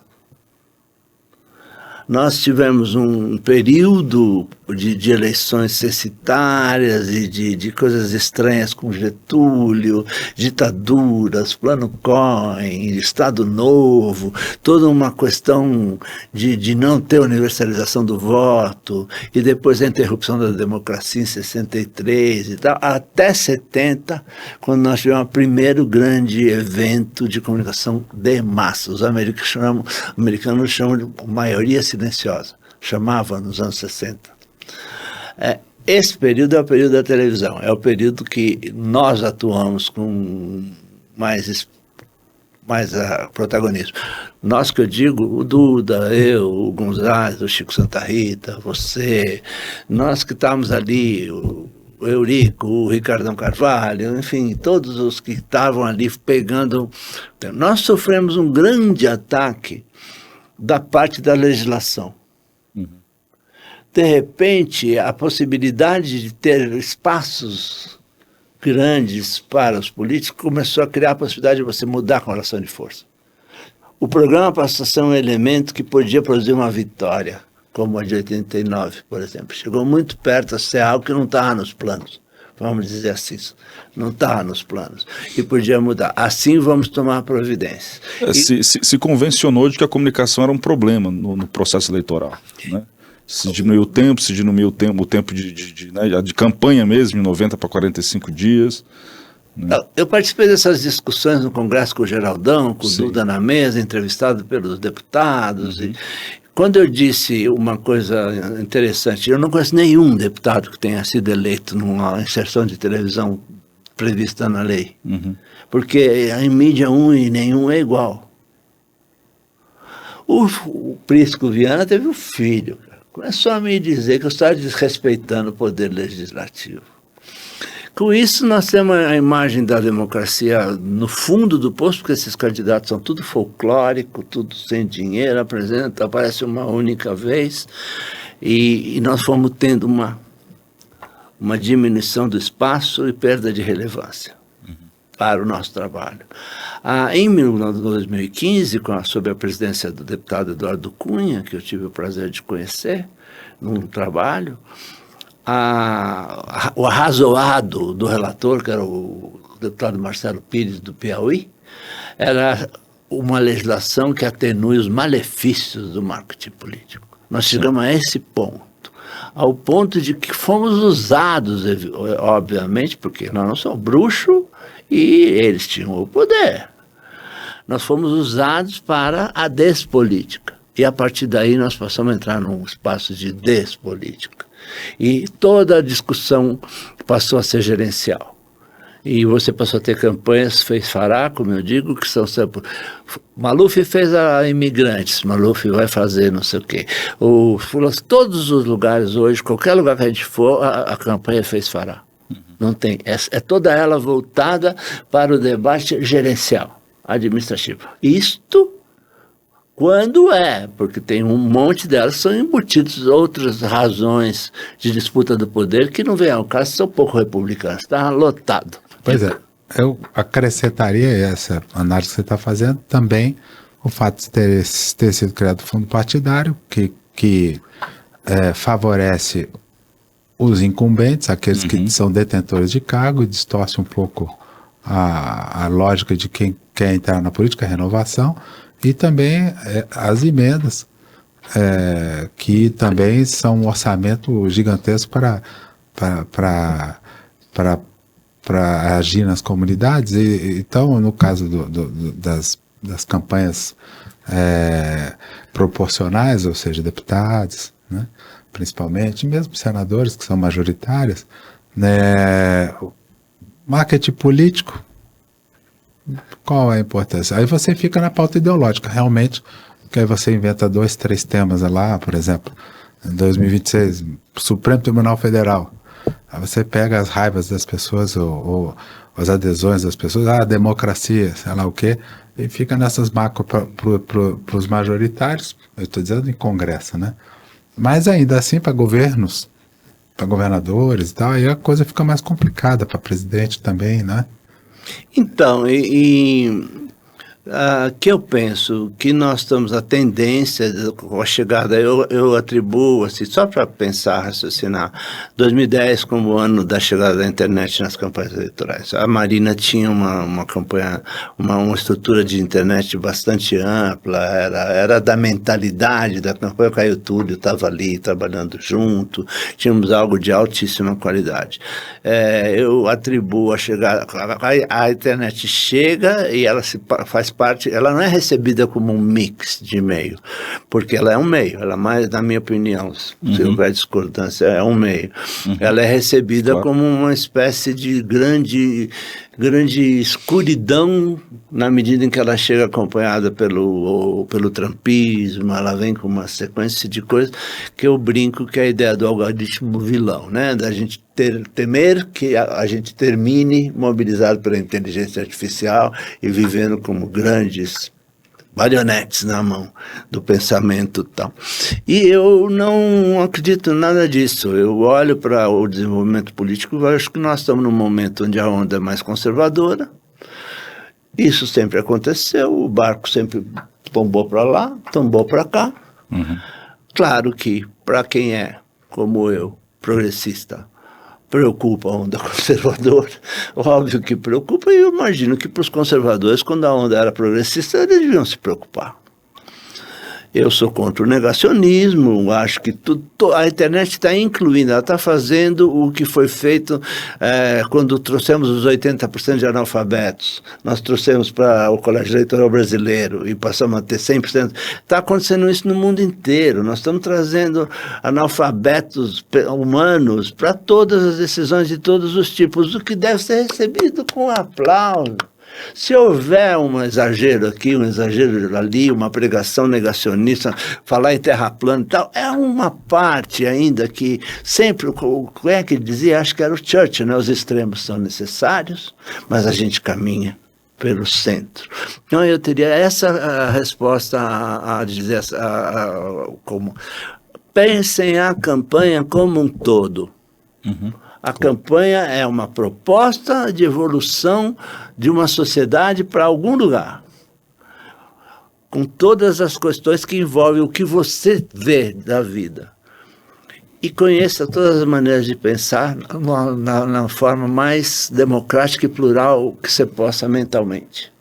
Nós tivemos um período de eleições censitárias e de coisas estranhas com Getúlio, ditaduras, Plano Cohen, Estado Novo, toda uma questão de não ter universalização do voto, e depois a interrupção da democracia em 63 e tal, até 70, quando nós tivemos o primeiro grande evento de comunicação de massa. Os americanos chamam de maioria silenciosa, chamavam nos anos 60. Esse período é o período da televisão, é o período que nós atuamos com mais protagonismo. Nós que eu digo, o Duda, eu, o Gonzalez, o Chico Santa Rita, você, nós que estávamos ali, o Eurico, o Ricardão Carvalho, enfim, todos os que estavam ali pegando. Nós sofremos um grande ataque da parte da legislação. De repente, a possibilidade de ter espaços grandes para os políticos começou a criar a possibilidade de você mudar a correlação de força. O programa passou a ser um elemento que podia produzir uma vitória, como a de 89, por exemplo. Chegou muito perto a ser algo que não estava nos planos. Vamos dizer assim, não estava nos planos. E podia mudar. Assim vamos tomar providências. Se convencionou de que a comunicação era um problema no processo eleitoral, né? Se diminuiu o tempo, o tempo de campanha mesmo, de 90 para 45 dias. Né? Eu participei dessas discussões no Congresso com o Geraldão, com o Sim. Duda na mesa, entrevistado pelos deputados. E quando eu disse uma coisa interessante, eu não conheço nenhum deputado que tenha sido eleito numa inserção de televisão prevista na lei. Porque em mídia um e nenhum é igual. O Prisco Viana teve um filho. Começou a me dizer que eu estava desrespeitando o poder legislativo. Com isso, nós temos a imagem da democracia no fundo do poço, porque esses candidatos são tudo folclórico, tudo sem dinheiro, aparece uma única vez, e nós fomos tendo uma diminuição do espaço e perda de relevância para o nosso trabalho. Em 2015, sob a presidência do deputado Eduardo Cunha, que eu tive o prazer de conhecer num trabalho, o arrazoado do relator, que era o deputado Marcelo Pires, do Piauí, era uma legislação que atenue os malefícios do marketing político. Nós chegamos a esse ponto, ao ponto de que fomos usados, obviamente, porque nós não somos bruxos e eles tinham o poder. Nós fomos usados para a despolítica. E a partir daí nós passamos a entrar num espaço de despolítica. E toda a discussão passou a ser gerencial. E você passou a ter campanhas, fará, como eu digo, que são sempre... Maluf fez a imigrantes, Maluf vai fazer não sei o quê. Todos os lugares hoje, qualquer lugar que a gente for, a campanha fará. Não tem. É toda ela voltada para o debate gerencial, administrativo. Isto... Quando porque tem um monte delas, são embutidos outras razões de disputa do poder que não vem ao caso, são pouco republicanos, está lotado. Pois é, eu acrescentaria essa análise que você está fazendo também o fato de ter sido criado o fundo partidário, que favorece os incumbentes, aqueles que são detentores de cargo, e distorce um pouco a lógica de quem quer entrar na política, a renovação. E também as emendas, que também são um orçamento gigantesco para agir nas comunidades. Então, no caso das campanhas proporcionais, ou seja, deputados, né, principalmente, mesmo senadores que são majoritários, né, marketing político, qual é a importância? Aí você fica na pauta ideológica, realmente, que aí você inventa 2, 3 temas lá, por exemplo, em 2026, Supremo Tribunal Federal. Aí você pega as raivas das pessoas ou as adesões das pessoas, democracia, sei lá o quê, e fica nessas marcas para os majoritários, eu estou dizendo em Congresso, né? Mas ainda assim, para governos, para governadores e tal, aí a coisa fica mais complicada, para presidente também, né? Então, que eu penso que nós estamos a tendência com a chegada, eu atribuo, assim, só para pensar, raciocinar, 2010 como o ano da chegada da internet nas campanhas eleitorais. A Marina tinha uma campanha, uma estrutura de internet bastante ampla, era da mentalidade da campanha. O Caio Túlio estava ali trabalhando junto, tínhamos algo de altíssima qualidade. Eu atribuo a chegada, a internet chega e ela faz parte, ela não é recebida como um mix de meio, porque ela é um meio, ela mais, na minha opinião, se houver discordância, é um meio. Ela é recebida como uma espécie de grande escuridão, na medida em que ela chega acompanhada pelo trumpismo, ela vem com uma sequência de coisas que eu brinco que é a ideia do algoritmo vilão, né? Da gente temer que a gente termine mobilizado pela inteligência artificial e vivendo como grandes marionetes na mão do pensamento e tal. E eu não acredito em nada disso. Eu olho para o desenvolvimento político e acho que nós estamos num momento onde a onda é mais conservadora. Isso sempre aconteceu, o barco sempre tombou para lá, tombou para cá. Claro que para quem é, como eu, progressista, preocupa a onda conservadora, óbvio que preocupa, e eu imagino que para os conservadores, quando a onda era progressista, eles deviam se preocupar. Eu sou contra o negacionismo, acho que a internet está incluindo, ela está fazendo o que foi feito quando trouxemos os 80% de analfabetos. Nós trouxemos para o Colégio Eleitoral Brasileiro e passamos a ter 100%. Está acontecendo isso no mundo inteiro. Nós estamos trazendo analfabetos humanos para todas as decisões de todos os tipos, o que deve ser recebido com aplauso. Se houver um exagero aqui, um exagero ali, uma pregação negacionista, falar em terra plana e tal, é uma parte ainda que sempre, o é que ele dizia, acho que era o Churchill, né? Os extremos são necessários, mas a gente caminha pelo centro. Então eu teria essa resposta a dizer, como pensem a campanha como um todo. Uhum. A campanha é uma proposta de evolução de uma sociedade para algum lugar, com todas as questões que envolvem o que você vê da vida. E conheça todas as maneiras de pensar na forma mais democrática e plural que você possa mentalmente.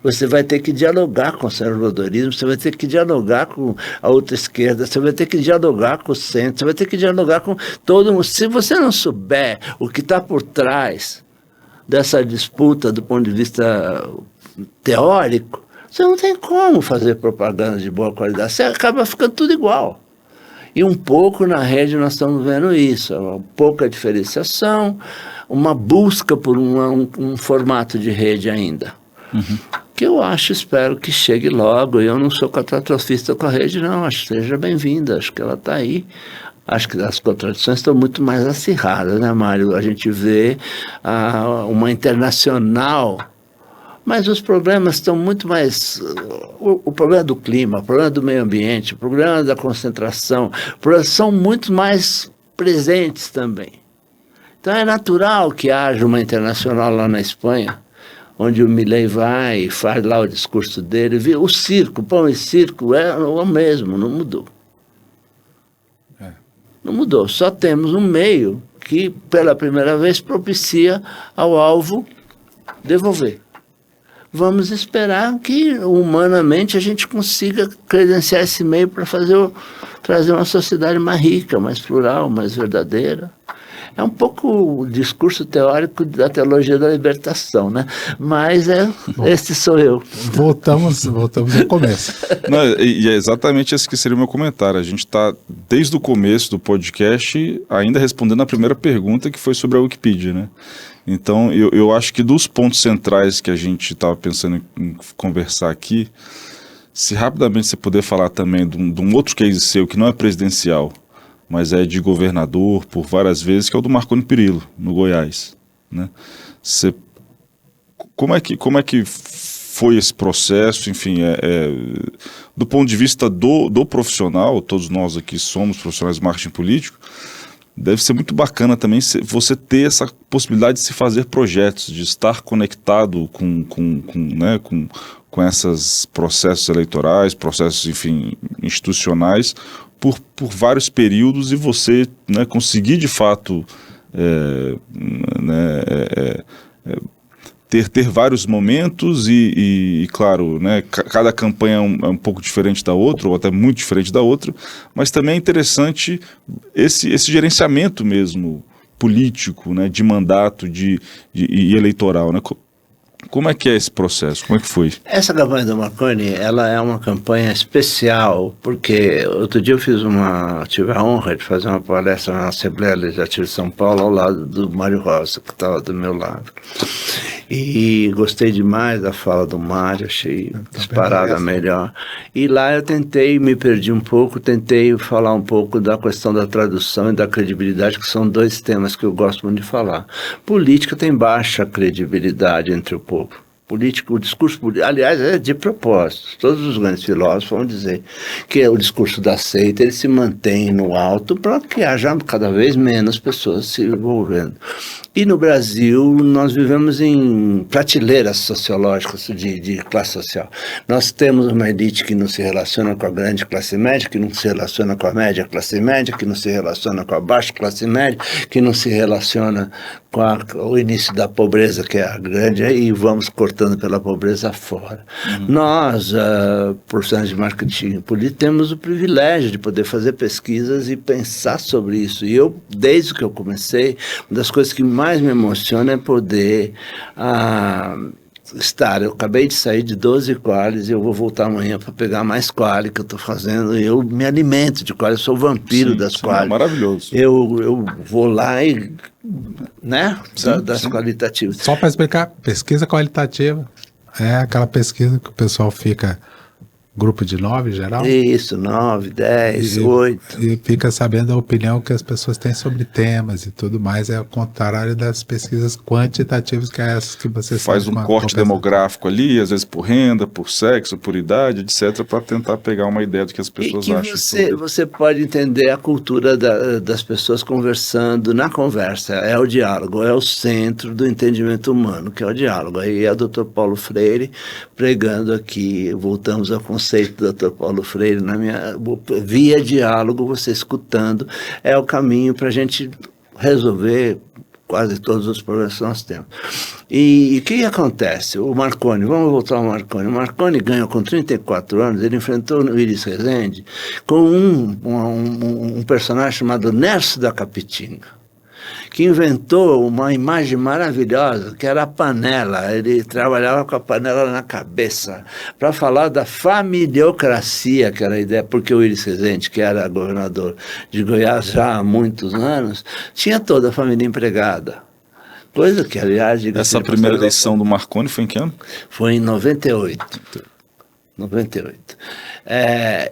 Você vai ter que dialogar com o conservadorismo, você vai ter que dialogar com a outra esquerda, você vai ter que dialogar com o centro, você vai ter que dialogar com todo mundo. Se você não souber o que está por trás dessa disputa do ponto de vista teórico, você não tem como fazer propaganda de boa qualidade, você acaba ficando tudo igual. E um pouco na rede nós estamos vendo isso, uma pouca diferenciação, uma busca por um formato de rede ainda. Uhum. Que eu espero que chegue logo. Eu não sou catastrofista com a rede, não, acho que seja bem-vinda, acho que ela está aí. Acho que as contradições estão muito mais acirradas, né, Mário? A gente vê uma internacional, mas os problemas estão muito mais... O problema do clima, o problema do meio ambiente, o problema da concentração, são muito mais presentes também. Então é natural que haja uma internacional lá na Espanha, onde o Milei vai e faz lá o discurso dele. O circo, pão e circo é o mesmo, não mudou. Não mudou, só temos um meio que, pela primeira vez, propicia ao alvo devolver. Vamos esperar que, humanamente, a gente consiga credenciar esse meio para trazer uma sociedade mais rica, mais plural, mais verdadeira. É um pouco o discurso teórico da teologia da libertação, né? Mas esse sou eu. Voltamos ao começo. Não, e é exatamente esse que seria o meu comentário. A gente está, desde o começo do podcast, ainda respondendo a primeira pergunta, que foi sobre a Wikipedia, né? Então, eu acho que dos pontos centrais que a gente estava pensando em conversar aqui, se rapidamente você puder falar também de um outro case seu, que não é presidencial, mas é de governador por várias vezes, que é o do Marconi Perillo, no Goiás, né? Como é que foi esse processo? Enfim, do ponto de vista do profissional, todos nós aqui somos profissionais de marketing político, deve ser muito bacana também você ter essa possibilidade de se fazer projetos, de estar conectado com esses processos eleitorais, processos, enfim, institucionais, por vários períodos, e você, né, conseguir de fato ter vários momentos e claro, né, cada campanha é um pouco diferente da outra, ou até muito diferente da outra, mas também é interessante esse gerenciamento mesmo político, né, de mandato e eleitoral, né? Como é que é esse processo? Como é que foi? Essa campanha do Marconi, ela é uma campanha especial, porque outro dia eu tive a honra de fazer uma palestra na Assembleia Legislativa de São Paulo, ao lado do Mário Rosa, que estava do meu lado. E gostei demais da fala do Mário, achei disparada melhor. E lá eu me perdi um pouco, tentei falar um pouco da questão da tradução e da credibilidade, que são dois temas que eu gosto muito de falar. Política tem baixa credibilidade entre o povo. O discurso político, aliás, é de propósito. Todos os grandes filósofos vão dizer que o discurso da seita ele se mantém no alto para que haja cada vez menos pessoas se envolvendo. E no Brasil, nós vivemos em prateleiras sociológicas de classe social. Nós temos uma elite que não se relaciona com a grande classe média, que não se relaciona com a média classe média, que não se relaciona com a baixa classe média, que não se relaciona com o início da pobreza, que é a grande, e vamos cortando pela pobreza fora. Nós, profissionais de marketing político, temos o privilégio de poder fazer pesquisas e pensar sobre isso. E eu, desde que eu comecei, uma das coisas que mais me emociona é poder eu acabei de sair de 12 qualis e eu vou voltar amanhã para pegar mais quali que eu estou fazendo. Eu me alimento de quali, eu sou o vampiro das quali. É maravilhoso. Eu vou lá e, né, das qualitativas. Só para explicar, pesquisa qualitativa é aquela pesquisa que o pessoal fica, grupo de 9 em geral? Isso, 9, 10, 8. E fica sabendo a opinião que as pessoas têm sobre temas e tudo mais. É ao contrário das pesquisas quantitativas, que é essas que você faz um corte demográfico ali, às vezes por renda, por sexo, por idade, etc., para tentar pegar uma ideia do que as pessoas acham. Você pode entender a cultura das pessoas conversando na conversa. É o diálogo, é o centro do entendimento humano, que é o diálogo. Aí é o Dr. Paulo Freire pregando aqui, voltamos ao conceito do Dr. Paulo Freire, via diálogo, você escutando, é o caminho para a gente resolver quase todos os problemas que nós temos. E o que acontece? O Marconi, vamos voltar ao Marconi. O Marconi ganhou com 34 anos, ele enfrentou o Iris Rezende com um personagem chamado Nerso da Capitinga, que inventou uma imagem maravilhosa, que era a panela. Ele trabalhava com a panela na cabeça, para falar da familiocracia, que era a ideia, porque o Iris Rezende, que era governador de Goiás já há muitos anos, tinha toda a família empregada. Coisa que, aliás... Essa primeira eleição do Marconi foi em que ano? Foi em 98. 98.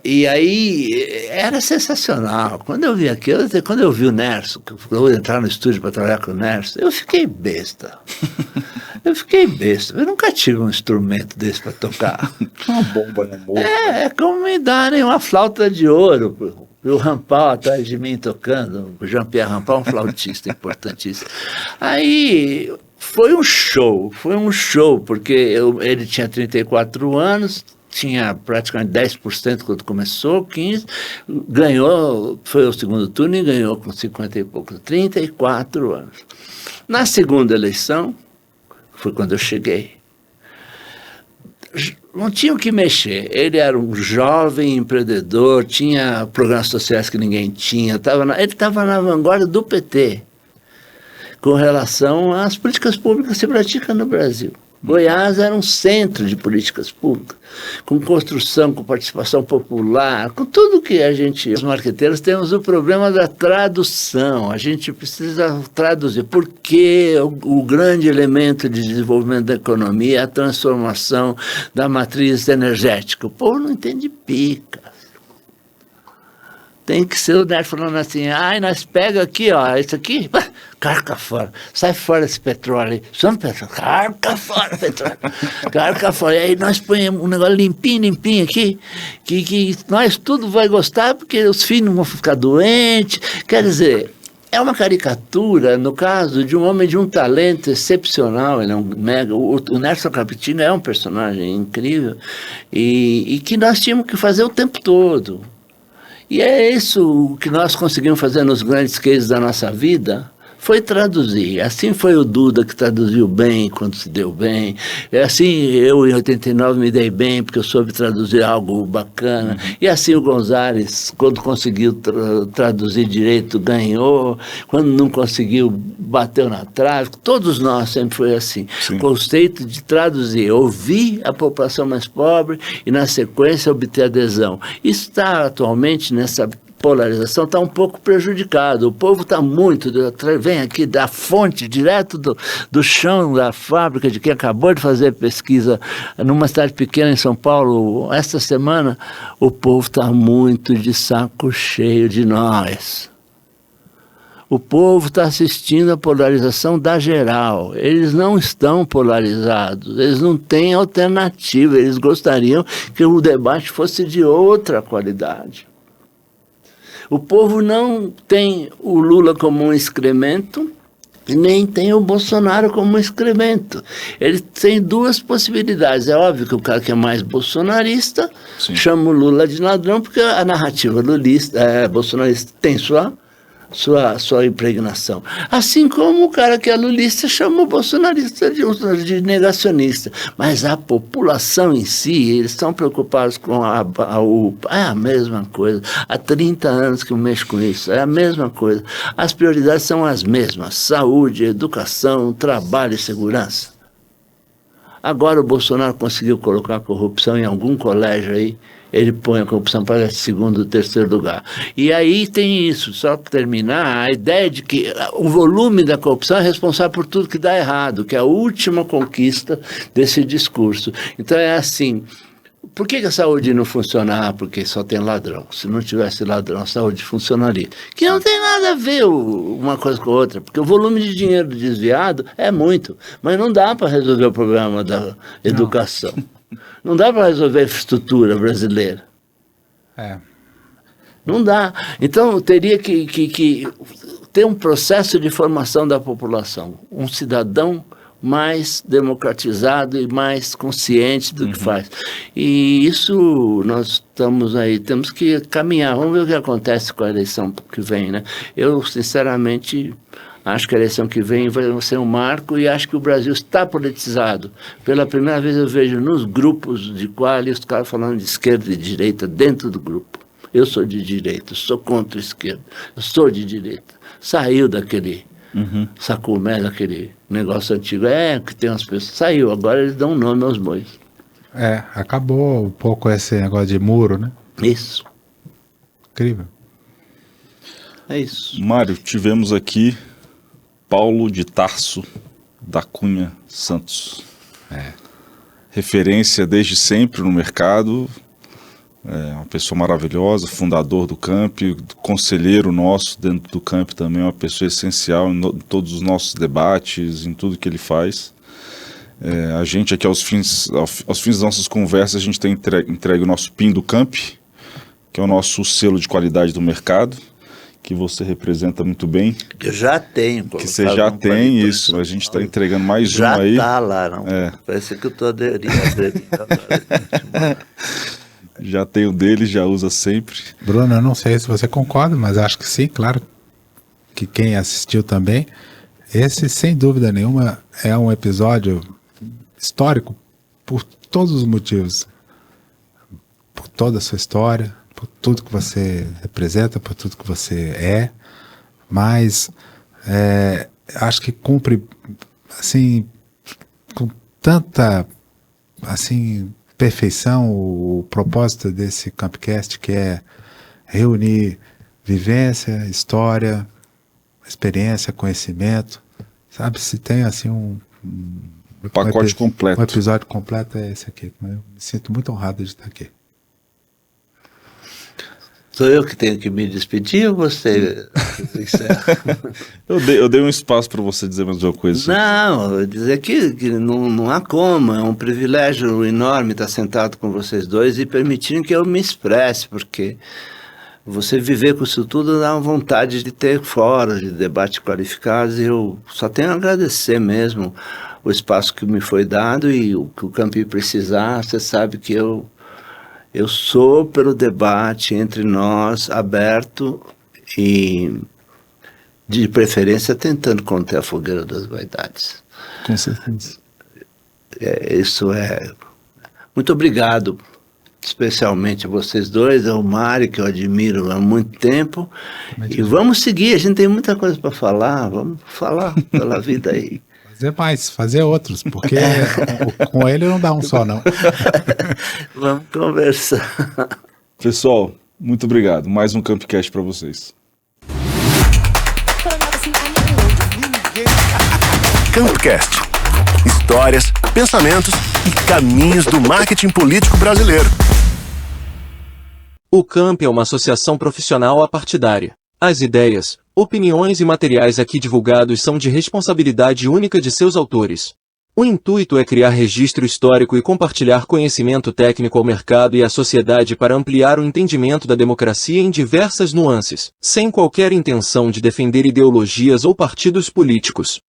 E aí era sensacional. Quando eu vi aquilo, quando eu vi o Nerso, eu entrar no estúdio para trabalhar com o Nerso, eu fiquei besta. Eu nunca tive um instrumento desse para tocar. Uma bomba no morro. É como me darem uma flauta de ouro. O Rampal atrás de mim tocando, o Jean-Pierre Rampal, um flautista importantíssimo. Aí foi um show, porque ele tinha 34 anos, tinha praticamente 10% quando começou, 15%, ganhou, foi ao segundo turno e ganhou com 50 e poucos, 34 anos. Na segunda eleição, foi quando eu cheguei, não tinha o que mexer, ele era um jovem empreendedor, tinha programas sociais que ninguém tinha, ele estava na vanguarda do PT, com relação às políticas públicas que se praticam no Brasil. Goiás era um centro de políticas públicas, com construção, com participação popular, com tudo que os marqueteiros, temos o problema da tradução. A gente precisa traduzir, porque o grande elemento de desenvolvimento da economia é a transformação da matriz energética. O povo não entende pica. Tem que ser o Nerd falando assim, nós pega aqui, ó, isso aqui, carca fora, sai fora esse petróleo aí, some petróleo, carca fora petróleo, carca fora, e aí nós põemos um negócio limpinho aqui, que nós tudo vai gostar, porque os filhos não vão ficar doentes, quer dizer, é uma caricatura, no caso, de um homem de um talento excepcional, ele é um mega, o Nerso Capitinga é um personagem incrível, e que nós tínhamos que fazer o tempo todo. E é isso que nós conseguimos fazer nos grandes cases da nossa vida, foi traduzir. Assim foi o Duda, que traduziu bem quando se deu bem. Assim eu, em 89, me dei bem, porque eu soube traduzir algo bacana. E assim o Gonzalez, quando conseguiu traduzir direito, ganhou. Quando não conseguiu, bateu na trave. Todos nós sempre foi assim. Sim. O conceito de traduzir, ouvir a população mais pobre e, na sequência, obter adesão. Isso está atualmente nessa polarização, está um pouco prejudicado. O povo está muito, vem aqui da fonte, direto do chão da fábrica, de quem acabou de fazer pesquisa numa cidade pequena em São Paulo, esta semana, o povo está muito de saco cheio de nós. O povo está assistindo a polarização da geral. Eles não estão polarizados, eles não têm alternativa, eles gostariam que o debate fosse de outra qualidade. O povo não tem o Lula como um excremento E nem tem o Bolsonaro como excremento. Ele tem duas possibilidades. É óbvio que o cara que é mais bolsonarista chama o Lula de ladrão, porque a narrativa lulista, bolsonarista tem sua impregnação. Assim como o cara que é lulista chama o bolsonarista de negacionista. Mas a população em si, eles estão preocupados com a UPA. É a mesma coisa. Há 30 anos que eu mexo com isso. É a mesma coisa. As prioridades são as mesmas. Saúde, educação, trabalho e segurança. Agora o Bolsonaro conseguiu colocar a corrupção em algum colégio aí. Ele põe a corrupção para segundo, terceiro lugar. E aí tem isso, só para terminar, a ideia de que o volume da corrupção é responsável por tudo que dá errado, que é a última conquista desse discurso. Então é assim, por que a saúde não funciona? Porque só tem ladrão. Se não tivesse ladrão, a saúde funcionaria. Que não tem nada a ver uma coisa com a outra, porque o volume de dinheiro desviado é muito, mas não dá para resolver o problema da educação. Não dá para resolver a infraestrutura brasileira. Não dá. Então, teria que ter um processo de formação da população. Um cidadão mais democratizado e mais consciente do que faz. E isso nós estamos aí, temos que caminhar. Vamos ver o que acontece com a eleição que vem, né? Eu, sinceramente, acho que a eleição que vem vai ser um marco e acho que o Brasil está politizado. Pela primeira vez eu vejo nos grupos de quali os caras falando de esquerda e de direita dentro do grupo. Eu sou de direita, sou contra a esquerda, eu sou de direita. Saiu daquele sacumé, daquele negócio antigo. Que tem umas pessoas. Saiu, agora eles dão nome aos bois. Acabou um pouco esse negócio de muro, né? Isso. Incrível. É isso. Mário, tivemos aqui Paulo de Tarso da Cunha Santos. Referência desde sempre no mercado, uma pessoa maravilhosa, fundador do Camp, conselheiro nosso dentro do Camp também, uma pessoa essencial em todos os nossos debates, em tudo que ele faz. A gente aqui aos fins das nossas conversas, a gente tem entregue o nosso PIN do Camp, que é o nosso selo de qualidade do mercado, que você representa muito bem. Eu já tenho. Que você já tem isso, a gente está entregando mais um aí. Já está lá, não? Parece que eu estou aderindo. Já tem o dele, já usa sempre. Bruno, eu não sei se você concorda, mas acho que sim, claro que quem assistiu também. Esse, sem dúvida nenhuma, é um episódio histórico por todos os motivos. Por toda a sua história, por tudo que você representa, por tudo que você é, mas acho que cumpre, assim, com tanta, assim, perfeição o propósito desse Campcast, que é reunir vivência, história, experiência, conhecimento, sabe? Se tem, assim, um pacote completo. Um episódio completo é esse aqui. Eu me sinto muito honrado de estar aqui. Sou eu que tenho que me despedir ou você encerra? Eu dei um espaço para você dizer mais uma coisa. Não, eu vou dizer que não há como, é um privilégio enorme estar sentado com vocês dois e permitirem que eu me expresse, porque você viver com isso tudo dá uma vontade de ter fóruns de debate qualificados, e eu só tenho a agradecer mesmo o espaço que me foi dado, e o que o Campi precisar, você sabe que eu sou pelo debate entre nós, aberto e, de preferência, tentando conter a fogueira das vaidades. Com certeza. Isso é... Muito obrigado, especialmente a vocês dois, ao Mário, que eu admiro há muito tempo. E vamos seguir, a gente tem muita coisa para falar, vamos falar pela vida aí. Fazer mais, fazer outros, porque com ele não dá um só, não. Vamos conversar. Pessoal, muito obrigado. Mais um Campcast para vocês. Campcast. Histórias, pensamentos e caminhos do marketing político brasileiro. O Camp é uma associação profissional apartidária. As ideias, opiniões e materiais aqui divulgados são de responsabilidade única de seus autores. O intuito é criar registro histórico e compartilhar conhecimento técnico ao mercado e à sociedade para ampliar o entendimento da democracia em diversas nuances, sem qualquer intenção de defender ideologias ou partidos políticos.